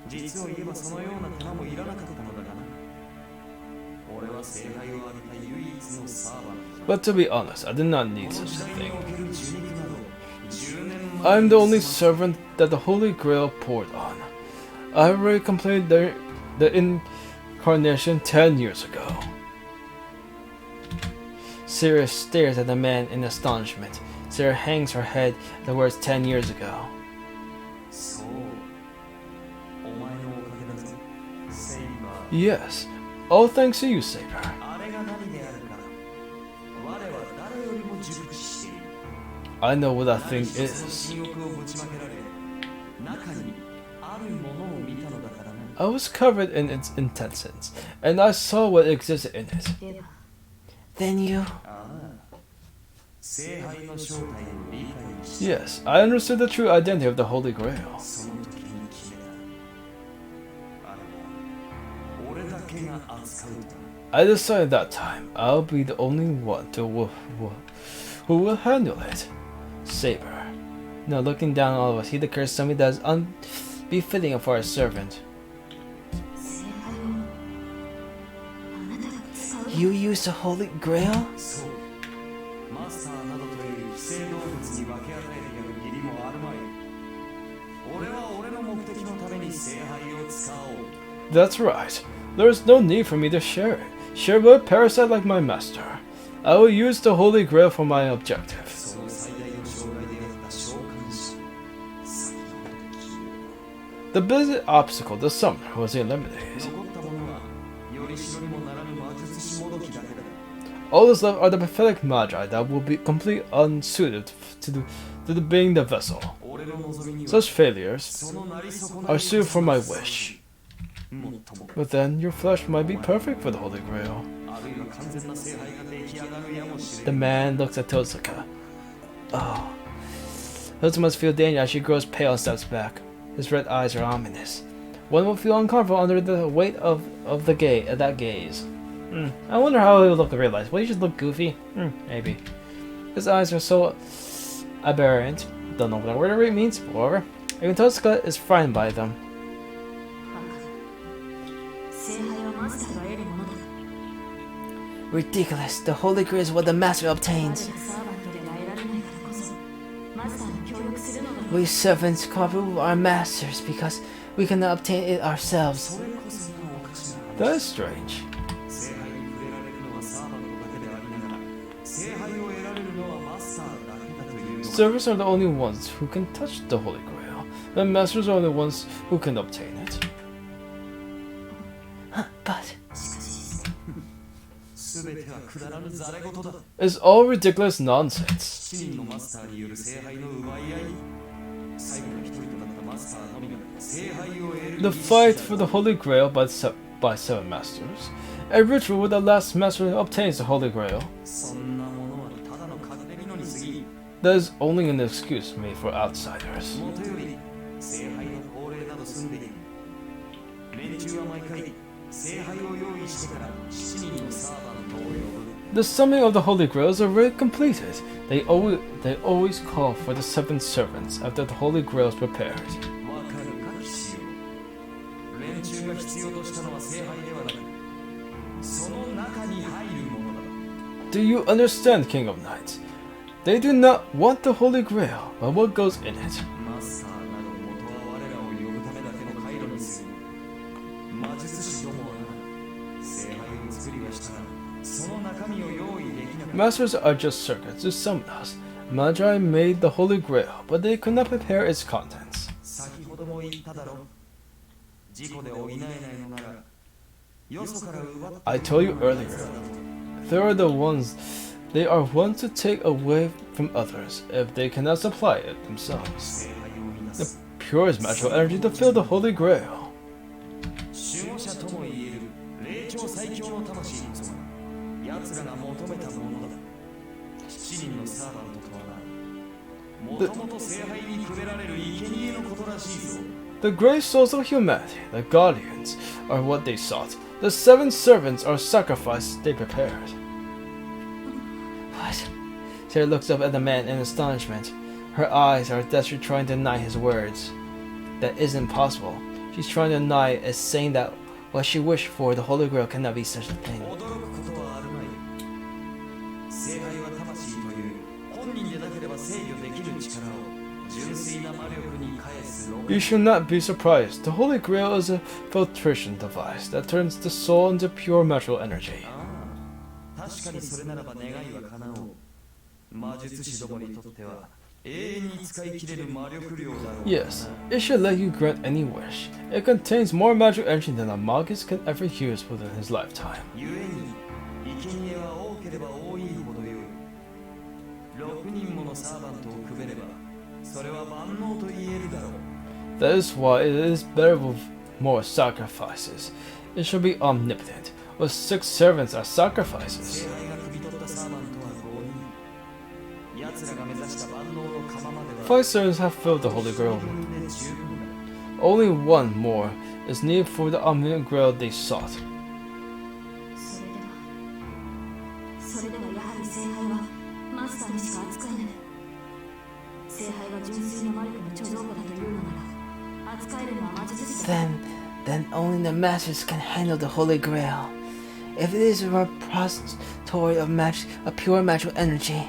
[SPEAKER 3] 実を言えばそのような手間もいらなかったのだがな。俺は聖杯を浴びた唯一のサーバントだ。
[SPEAKER 1] But to be honest, I did not need
[SPEAKER 3] この
[SPEAKER 1] such
[SPEAKER 3] 時
[SPEAKER 1] a
[SPEAKER 3] 代に
[SPEAKER 1] thing.
[SPEAKER 3] おける受肉など10年
[SPEAKER 1] I am the only servant that the Holy Grail poured on. I already completed the incarnation 10 years ago. Sarah stares at the man in astonishment. Sarah hangs her head at the words 10 years ago.
[SPEAKER 3] そうお前のおかげだぞセイバー。
[SPEAKER 1] Yes, all thanks to you, Saber.
[SPEAKER 3] あれが何であるか我は誰よりも熟知している。
[SPEAKER 1] I know what that
[SPEAKER 3] 何
[SPEAKER 1] thing
[SPEAKER 3] 一つの
[SPEAKER 1] is.
[SPEAKER 3] 新憶をぶちまけられ中にあるものを見たのだからな。
[SPEAKER 1] I was covered in its intestines, and I saw what existed in it.
[SPEAKER 5] では
[SPEAKER 2] Then you...
[SPEAKER 3] ああ聖杯の正体を理解した。
[SPEAKER 1] Yes, I understood the true identity of the Holy Grail.
[SPEAKER 3] その時に決めた。あれは俺だけが扱うと。
[SPEAKER 1] I decided that time I'll be the only one who will handle it. Saber. Now looking down on all of us, he declares something that is unbefitting for a servant.
[SPEAKER 5] 聖杯をあなたが使う
[SPEAKER 2] You used the Holy Grail?
[SPEAKER 3] そうマスターなどという不正動物に分け与えてやる義理もあるまい。俺は俺の目的のために聖杯を使おう。
[SPEAKER 1] That's right. There is no need for me to share it. Share with a parasite like my master. I will use the Holy Grail for my objective.
[SPEAKER 3] その最大の障害であった召喚師先の消
[SPEAKER 1] The biggest obstacle, the summoner, was eliminated.
[SPEAKER 3] 残った者はよりしろにもならぬ魔術師もどきだけだ
[SPEAKER 1] All that's left are the pathetic magi that will be completely unsuited to being the vessel.
[SPEAKER 3] 俺の望みには
[SPEAKER 1] Such failures
[SPEAKER 3] そのなり損な
[SPEAKER 1] are
[SPEAKER 3] り
[SPEAKER 1] suited for my wish.
[SPEAKER 3] もっとも
[SPEAKER 1] But then your flesh might be perfect for the Holy Grail.
[SPEAKER 3] あるいは完全な聖杯が出来上がるやもし
[SPEAKER 1] The
[SPEAKER 3] れん
[SPEAKER 1] man looks at Totsuka. Oh. Totsuka must feel danger as she grows pale and steps back. His red eyes are ominous. One will feel uncomfortable under the weight of that gaze. I wonder how he would look in real life. Will he just look goofy? Maybe. His eyes are so aberrant. Don't know what that word really means, but whatever. Even Totsuka is frightened by them.
[SPEAKER 5] バカ聖杯はマスターが得るものだ
[SPEAKER 2] Ridiculous. The Holy Grail is what the Master
[SPEAKER 5] 我ら
[SPEAKER 2] obtains.
[SPEAKER 5] サーバントでは得られないからこそマスターに協力するのだ
[SPEAKER 2] We servants cooperate with our masters because we cannot obtain it ourselves.
[SPEAKER 3] それこそがおかしな
[SPEAKER 1] That
[SPEAKER 3] 話
[SPEAKER 1] is strange.
[SPEAKER 3] 聖杯に触れられるのはサーバントだけでありながら聖杯を得られるのはマスターだけだというのか
[SPEAKER 1] Servants are the only ones who can touch the Holy Grail. The masters are the ones who can obtain it.
[SPEAKER 2] But
[SPEAKER 5] しかし
[SPEAKER 3] 全てはくだらぬざれ言だ
[SPEAKER 1] It's all ridiculous nonsense.
[SPEAKER 3] 7人のマスターによる聖杯の奪い合い最後の一人となったマスターのみが聖杯を得る
[SPEAKER 1] The fight for the Holy Grail by seven masters. A ritual where the last master obtains the Holy Grail.
[SPEAKER 3] そんなものはただの勝手にのに過ぎ
[SPEAKER 1] That is only an excuse made for outsiders.
[SPEAKER 3] もとより聖杯の恒例など済んでいる連中は毎回聖杯を用意してから7人のサーバントを呼ぶ
[SPEAKER 1] The summoning of the Holy Grail is already completed. They always call for the seven servants after the Holy Grail is prepared.
[SPEAKER 3] わかるか騎士よ連中が必要としたのは聖杯ではなくその中に入るものだ
[SPEAKER 1] Do you understand, King of Knights? They do not want the Holy Grail, but what goes in it.
[SPEAKER 3] マスターなど元は我らを呼ぶためだけの回路にする魔術師どもはな聖杯を作りはしたがその中身を用意できなかった
[SPEAKER 1] Masters are just circuits to summon us. Magi made the Holy Grail, but they could not prepare its contents.
[SPEAKER 3] 先ほども言っただろ事故で補えないのならよそから奪って
[SPEAKER 1] I told you earlier. They are ones to take away from others if they cannot supply it themselves.
[SPEAKER 3] 聖杯を生み出
[SPEAKER 1] The
[SPEAKER 3] す
[SPEAKER 1] purest magical energy to fill the Holy Grail.
[SPEAKER 3] 守護者とも言える霊長最強の魂こそが奴らが求めたものだ7人のサーバントとはなもともと聖杯にくべられる生贄のことらしいぞ
[SPEAKER 1] The great souls of humanity, the guardians, are what they sought. The seven servants are sacrifices they prepared.
[SPEAKER 2] what?
[SPEAKER 1] Sarah looks up at the man in astonishment. Her eyes are desperately trying to deny his words. That isn't possible. She's trying to deny as saying that what she wished for, the Holy Grail, cannot be such a thing.
[SPEAKER 3] 驚くことはあるまい聖杯は魂という本人でなければ制御できる力を純粋な魔力に返す
[SPEAKER 1] You should not be surprised. The Holy Grail is a filtration device that turns the soul into pure magical energy.
[SPEAKER 3] ああ確かにそれならば願いは叶おう魔術師どもにとっては永遠に使い切れる魔力量だろう
[SPEAKER 1] Yes, it should let you grant any wish. It contains more magical energy than a magus can ever use within his lifetime.
[SPEAKER 3] 故に生贄は多ければ多いほどよい6人ものサーバントをくべればそれは万能と言えるだろう
[SPEAKER 1] That is why it is better with more sacrifices. It should be omnipotent. With 6 servants as sacrifices.
[SPEAKER 3] 聖杯が首取ったサーバントは5人奴らが目指した万能の釜までは
[SPEAKER 1] 5 servants have filled the Holy Grail.
[SPEAKER 3] 十分で十分だ
[SPEAKER 1] Only one more is needed for the omnipotent grail they sought.
[SPEAKER 5] それではやはり聖杯はマスターにしか扱えない聖杯が純粋な魔力の貯蔵庫だというのなら扱えるのは魔術師だ
[SPEAKER 2] Then only the masters can handle the Holy Grail. If it is a repository of pure magical energy,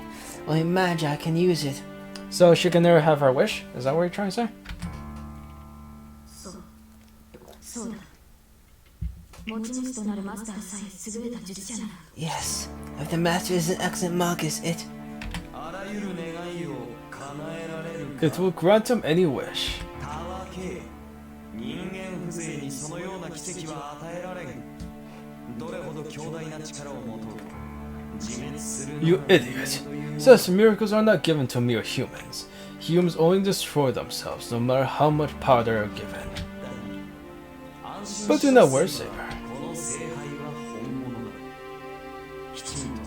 [SPEAKER 2] only Magi can use it.
[SPEAKER 1] So she can never have her wish? Is that what you're trying to say?
[SPEAKER 5] そうだ持ち主となるマスターさえ優れた術者なら
[SPEAKER 2] Yes, if the master is an excellent magus, it
[SPEAKER 3] あらゆる願いを叶えられる
[SPEAKER 1] It will grant him any wish.
[SPEAKER 3] たわけ人間風情にそのような奇跡は与えられんどれほど強大な力を持とう自滅する
[SPEAKER 1] You idiot. Such miracles are not given to mere humans. Humans only destroy themselves, no matter how much power they are given. But do not worry, Saber.
[SPEAKER 3] この聖杯は本物だきちんと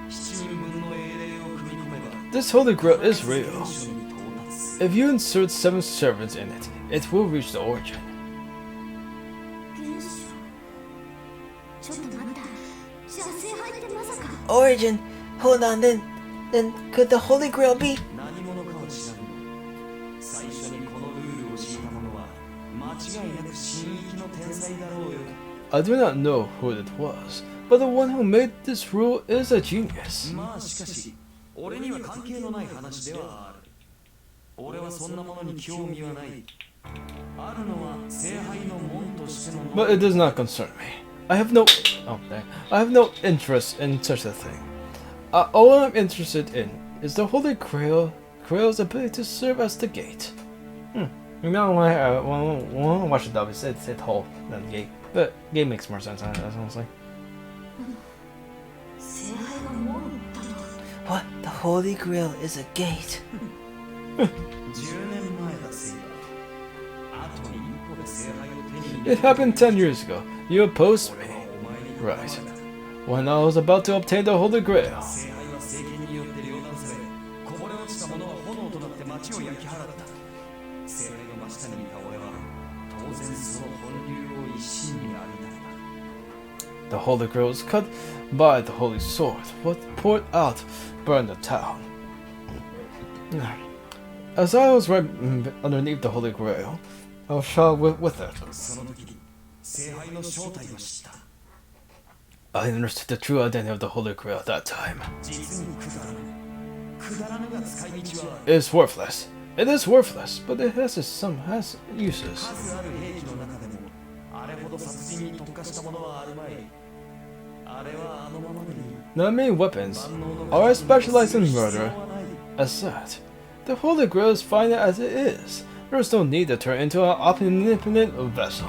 [SPEAKER 3] 7人分の英霊を組み込めば
[SPEAKER 1] This holy grail is real.
[SPEAKER 3] 書に到達す
[SPEAKER 1] If you insert 7 servants in it, it will reach the origin.
[SPEAKER 5] 原初ちょっと待ったじゃあ聖杯ってまさか
[SPEAKER 2] origin. Hold on, then could the Holy Grail be?
[SPEAKER 3] 何者かは知らぬ最初にこのルールを敷いた者は間違いなく神域の天才だろうよ
[SPEAKER 1] I do not know who it was, but the one who made this rule is a genius.
[SPEAKER 3] まあしかし俺には関係のない話ではある俺はそんなものに興味はないあるのは聖杯の門としての
[SPEAKER 1] But it does not concern me. I have no interest in such a thing. All I'm interested in is the Holy Grail's ability to serve as the gate. You know, when I watch the dub, it's hole, not gate. But gate makes more sense, honestly.
[SPEAKER 5] 聖杯が門だと
[SPEAKER 2] What? The Holy Grail is a gate.
[SPEAKER 3] 10年前だせいだあとに一歩で聖杯を手に入れ
[SPEAKER 1] It happened 10 years ago. You opposed me.
[SPEAKER 3] お前に
[SPEAKER 1] Right. When I was about to obtain the Holy Grail.
[SPEAKER 3] 聖杯は聖剣によって両断されこぼれ落ちた者は炎となって町を焼き払った聖杯の真下にいた俺は当然その本流を一心に浴びたのだ
[SPEAKER 1] The Holy Grail was cut by the Holy Sword. What poured out burned the town. As I was right underneath the Holy Grail, I was shot with it.
[SPEAKER 3] その時聖杯の正体を知った
[SPEAKER 1] I understood the true identity of the Holy Grail at that time.
[SPEAKER 3] 実にくだらぬくだらぬが使い道は
[SPEAKER 1] It is worthless. It is worthless, but it has uses.
[SPEAKER 3] 数ある兵器の中でもあれほど殺人に特化したものはあるまいあれはあのままでいい
[SPEAKER 1] Not many weapons
[SPEAKER 3] 万能の
[SPEAKER 1] are specialized in
[SPEAKER 3] 必要
[SPEAKER 1] murder.
[SPEAKER 3] はない
[SPEAKER 1] As said, the Holy Grail is fine as it is. There is no need to turn into an omnipotent vessel.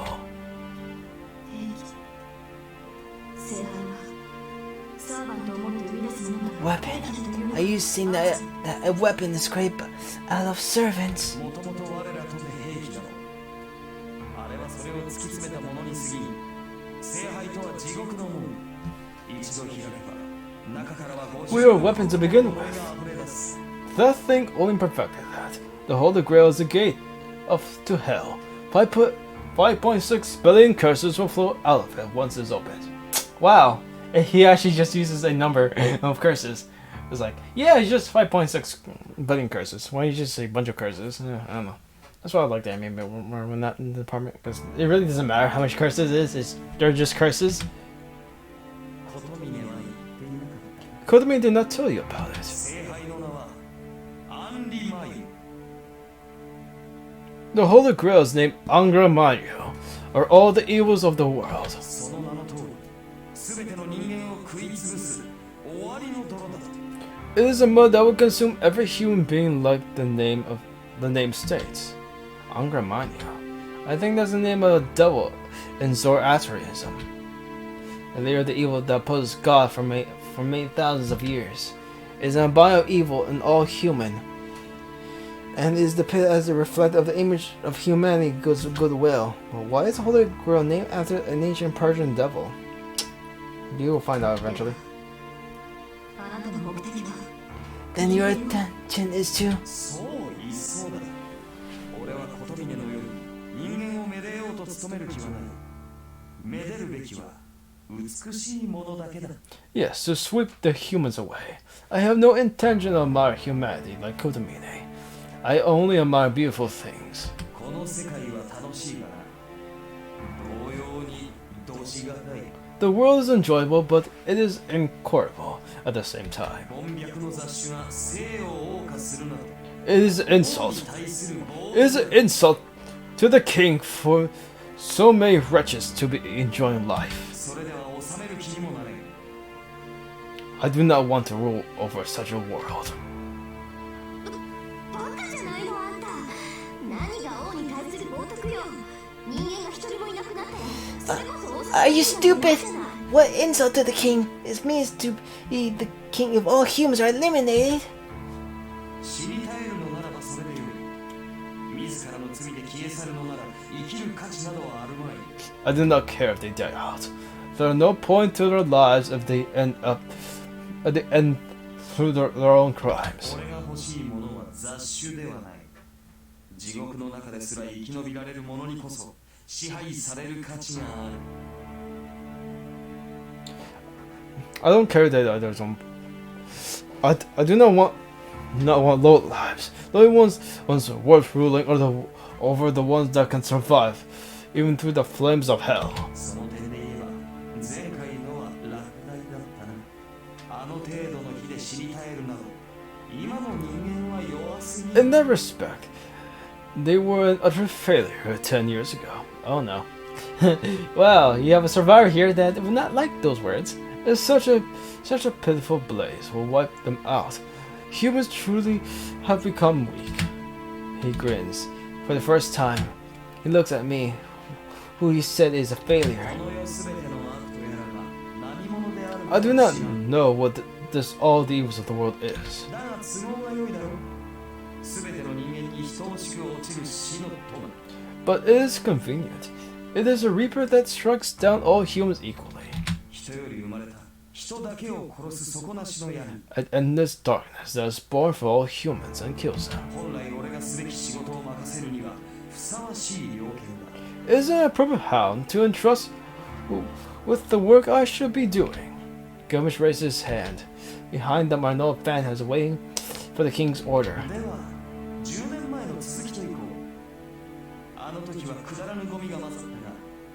[SPEAKER 5] 聖杯はサーバントを持って生み出すものだ
[SPEAKER 2] Weapon. Are you saying that a weapon is created out of servants?
[SPEAKER 3] もともと我らとて兵器だろうあれはそれを突き詰めたものに過ぎん聖杯とは地獄の門一度開けば中からは
[SPEAKER 1] We are weapons to begin with.
[SPEAKER 3] が溢れ出す
[SPEAKER 1] That thing only perfected that. The Holy Grail is the gate to hell. 5.6 billion curses will flow out of it once it's opened. Wow. He actually just uses a number of curses. It's like, yeah, it's just 5.6 billion curses. Why don't you just say a bunch of curses? I don't know. That's why I like the anime bit more when not in the department. Because it really doesn't matter how much curses it is. They're just curses.
[SPEAKER 3] 琴峰は言っていなかった
[SPEAKER 1] Kodami did not tell you about it.
[SPEAKER 3] 聖杯の名はアンリマユ
[SPEAKER 1] The Holy Grail is named Angra Mayu, or all the evils of the world.
[SPEAKER 3] その名の通り全ての人間を食い潰す終わりの泥だと
[SPEAKER 1] It is a mud that will consume every human being like the name states. Angra Mayu. I think that's the name of a devil in Zoroastrianism. And they are the evil that opposes God for many thousands of years. It is an abominable evil in all human, and is depicted as a reflect of the image of humanity goodwill. But why is the Holy Grail named after an ancient Persian devil? You will find out eventually.
[SPEAKER 5] あなたの目的は
[SPEAKER 2] Then your attention is to
[SPEAKER 3] そう言いそうだ俺は琴峰のように人間をめでようと努める気はないめでるべきは美しいものだけだ
[SPEAKER 1] Yes, to sweep the humans away. I have no intention to admire humanity like Kotamine. I only admire beautiful things.
[SPEAKER 3] この世界は楽しいがな同様にどしがたい
[SPEAKER 1] The world is enjoyable, but it is incorrigible at the same time.
[SPEAKER 3] 門脈の雑種が生を謳歌するなど
[SPEAKER 1] It is an insult.
[SPEAKER 3] 王に対する暴
[SPEAKER 1] It is an insult to the king for So many wretches to be enjoying life.
[SPEAKER 3] それでは治める気にもなれん。
[SPEAKER 1] I do not want to rule over such a world.
[SPEAKER 5] バカじゃないのあんた。何が王に対する冒涜よ。人間が一人もいなくなってそれこそ王様
[SPEAKER 2] Are you
[SPEAKER 5] の方
[SPEAKER 2] stupid?
[SPEAKER 5] じゃない。
[SPEAKER 2] What insult to the king? It means to be the king of all humans are eliminated.
[SPEAKER 3] 死に絶えるのならばそれでよい。自らの罪で消え去るのなら生きる価値などはあるまい。
[SPEAKER 1] I do not care if they die out. There is no point to their lives if they end up at the end through their own crimes.
[SPEAKER 3] 俺が欲しいものは雑種ではない。地獄の中ですら生き延びられる者にこそ支配される価値がある。
[SPEAKER 1] I don't care that there's some. I do not want low lives. The only ones worth ruling are over the ones that can survive, even through the flames of hell.
[SPEAKER 3] その点で言えば前回のは落第だったな。あの程度の火で死に絶えるなど今の人間は弱すぎる。
[SPEAKER 1] In that respect, they were an utter failure 10 years ago. Oh no. Well, you have a survivor here that would not like those words. It's such a pitiful blaze will wipe them out. Humans truly have become weak. He grins. For the first time, he looks at me, who he said is a failure.
[SPEAKER 3] この世すべての悪とやらが何者である
[SPEAKER 1] I
[SPEAKER 3] か
[SPEAKER 1] do
[SPEAKER 3] は
[SPEAKER 1] not
[SPEAKER 3] 知らん。
[SPEAKER 1] know what this all the evils of the world is.
[SPEAKER 3] だが都合が良いだろう。すべての人間に等しく落ちる死の友。
[SPEAKER 1] But it is convenient. It is a reaper that strikes down all humans equally.
[SPEAKER 3] 人より生まれた人だけを殺す底なしの闇。
[SPEAKER 1] An endless darkness that is born for all humans and kills them.
[SPEAKER 3] 本来俺がすべき仕事を任せるにはふさわしい猟犬だ。
[SPEAKER 1] It is an appropriate hound to entrust with the work I should be doing. Gilmish raises his hand. Behind them, our noble fan is waiting for the king's order.
[SPEAKER 3] では10年前の続きといこう。あの時はくだらぬゴミが混ざったが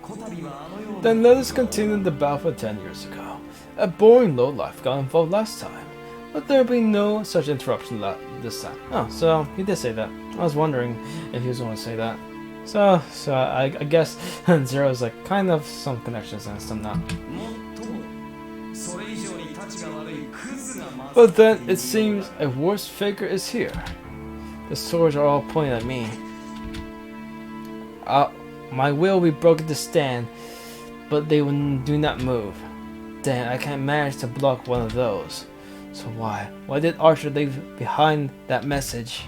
[SPEAKER 3] こたびはあのような
[SPEAKER 1] Then let us continue the battle for 10 years ago. A boring lowlife got involved last time, but there will be no such interruption this time. Oh, so he did say that. I was wondering if he was going to say that. So I guess Zero is like kind of some connections and some not.
[SPEAKER 3] もっともそれ以上に立ちが悪いクズが混ざ
[SPEAKER 1] But
[SPEAKER 3] って
[SPEAKER 1] then it seems a worse figure is here. The swords are all pointing at me. My will will be broken to stand, but they do not move. Then I can't manage to block one of those. So why? Why did Archer leave behind that message?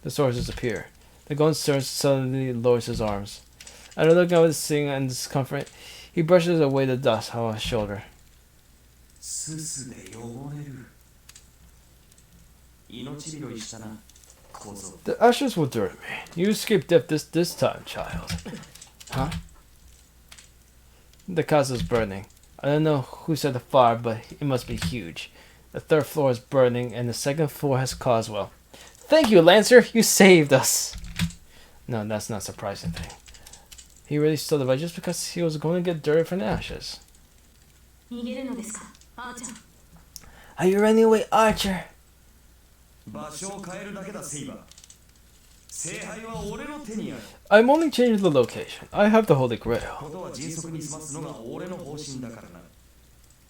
[SPEAKER 1] The swords disappear. The gun surge suddenly lowers his arms. After looking at the scene and discomfort, he brushes away the dust on his shoulder.
[SPEAKER 3] すすで汚れる。命拾いしたな、小僧。
[SPEAKER 1] The ashes will dirty me. You escaped death this time, child. Huh? The castle is burning. I don't know who set the fire, but it must be huge. The third floor is burning, and the second floor has caused well. Thank you, Lancer. You saved us. No, that's not a surprising thing. He really stole the light just because he was going to get dirty from the ashes.
[SPEAKER 5] 逃げるのですか、あーちゃん。
[SPEAKER 2] Are you running away, Archer?
[SPEAKER 3] 場所を変えるだけだ、セイバー。聖杯は俺の手にある。
[SPEAKER 1] I'm only changing the location. I have the Holy Grail.
[SPEAKER 3] ことは迅速に済ますのが俺の方針だからな。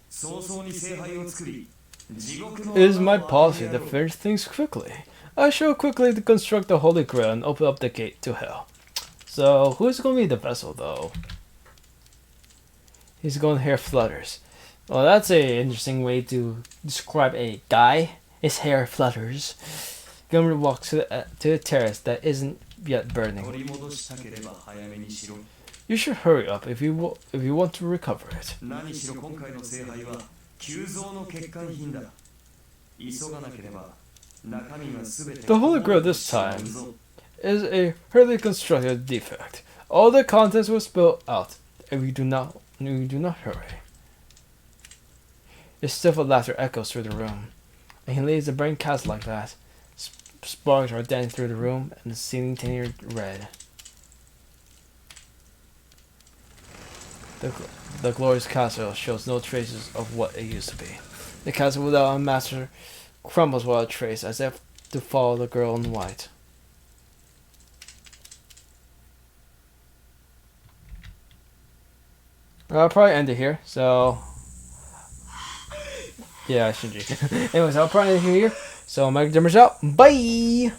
[SPEAKER 3] 早々に聖杯を作り、地獄の
[SPEAKER 1] It is my
[SPEAKER 3] 穴を開け
[SPEAKER 1] policy
[SPEAKER 3] てや
[SPEAKER 1] to
[SPEAKER 3] ろう。
[SPEAKER 1] finish things quickly. I shall quickly construct the Holy Grail and open up the gate to hell. So, who's going to be the vessel, though? His golden hair flutters. Well, that's an interesting way to describe a guy. His hair flutters. Gilmer walks to the terrace that isn't yet burning.
[SPEAKER 3] 取り戻したければ早めにしろ。
[SPEAKER 1] You should hurry up if you want to recover it.
[SPEAKER 3] 何しろ今回の聖杯は急増の欠陥品だ。急がなければ中身がすべて
[SPEAKER 1] The Holy Grail this time is a hurriedly constructed defect. All the contents will spill out if we do not hurry. His stifled laughter echoes through the room, and he leaves the burning castle like that. Sparks are dancing through the room, and the ceiling tinted red. The glorious castle shows no traces of what it used to be. The castle without a master crumbles without a trace, as if to follow the girl in white. I'll probably end it here. So yeah, Shinji. Anyways, I'll probably end it here. So Mike Dimmers out. Bye.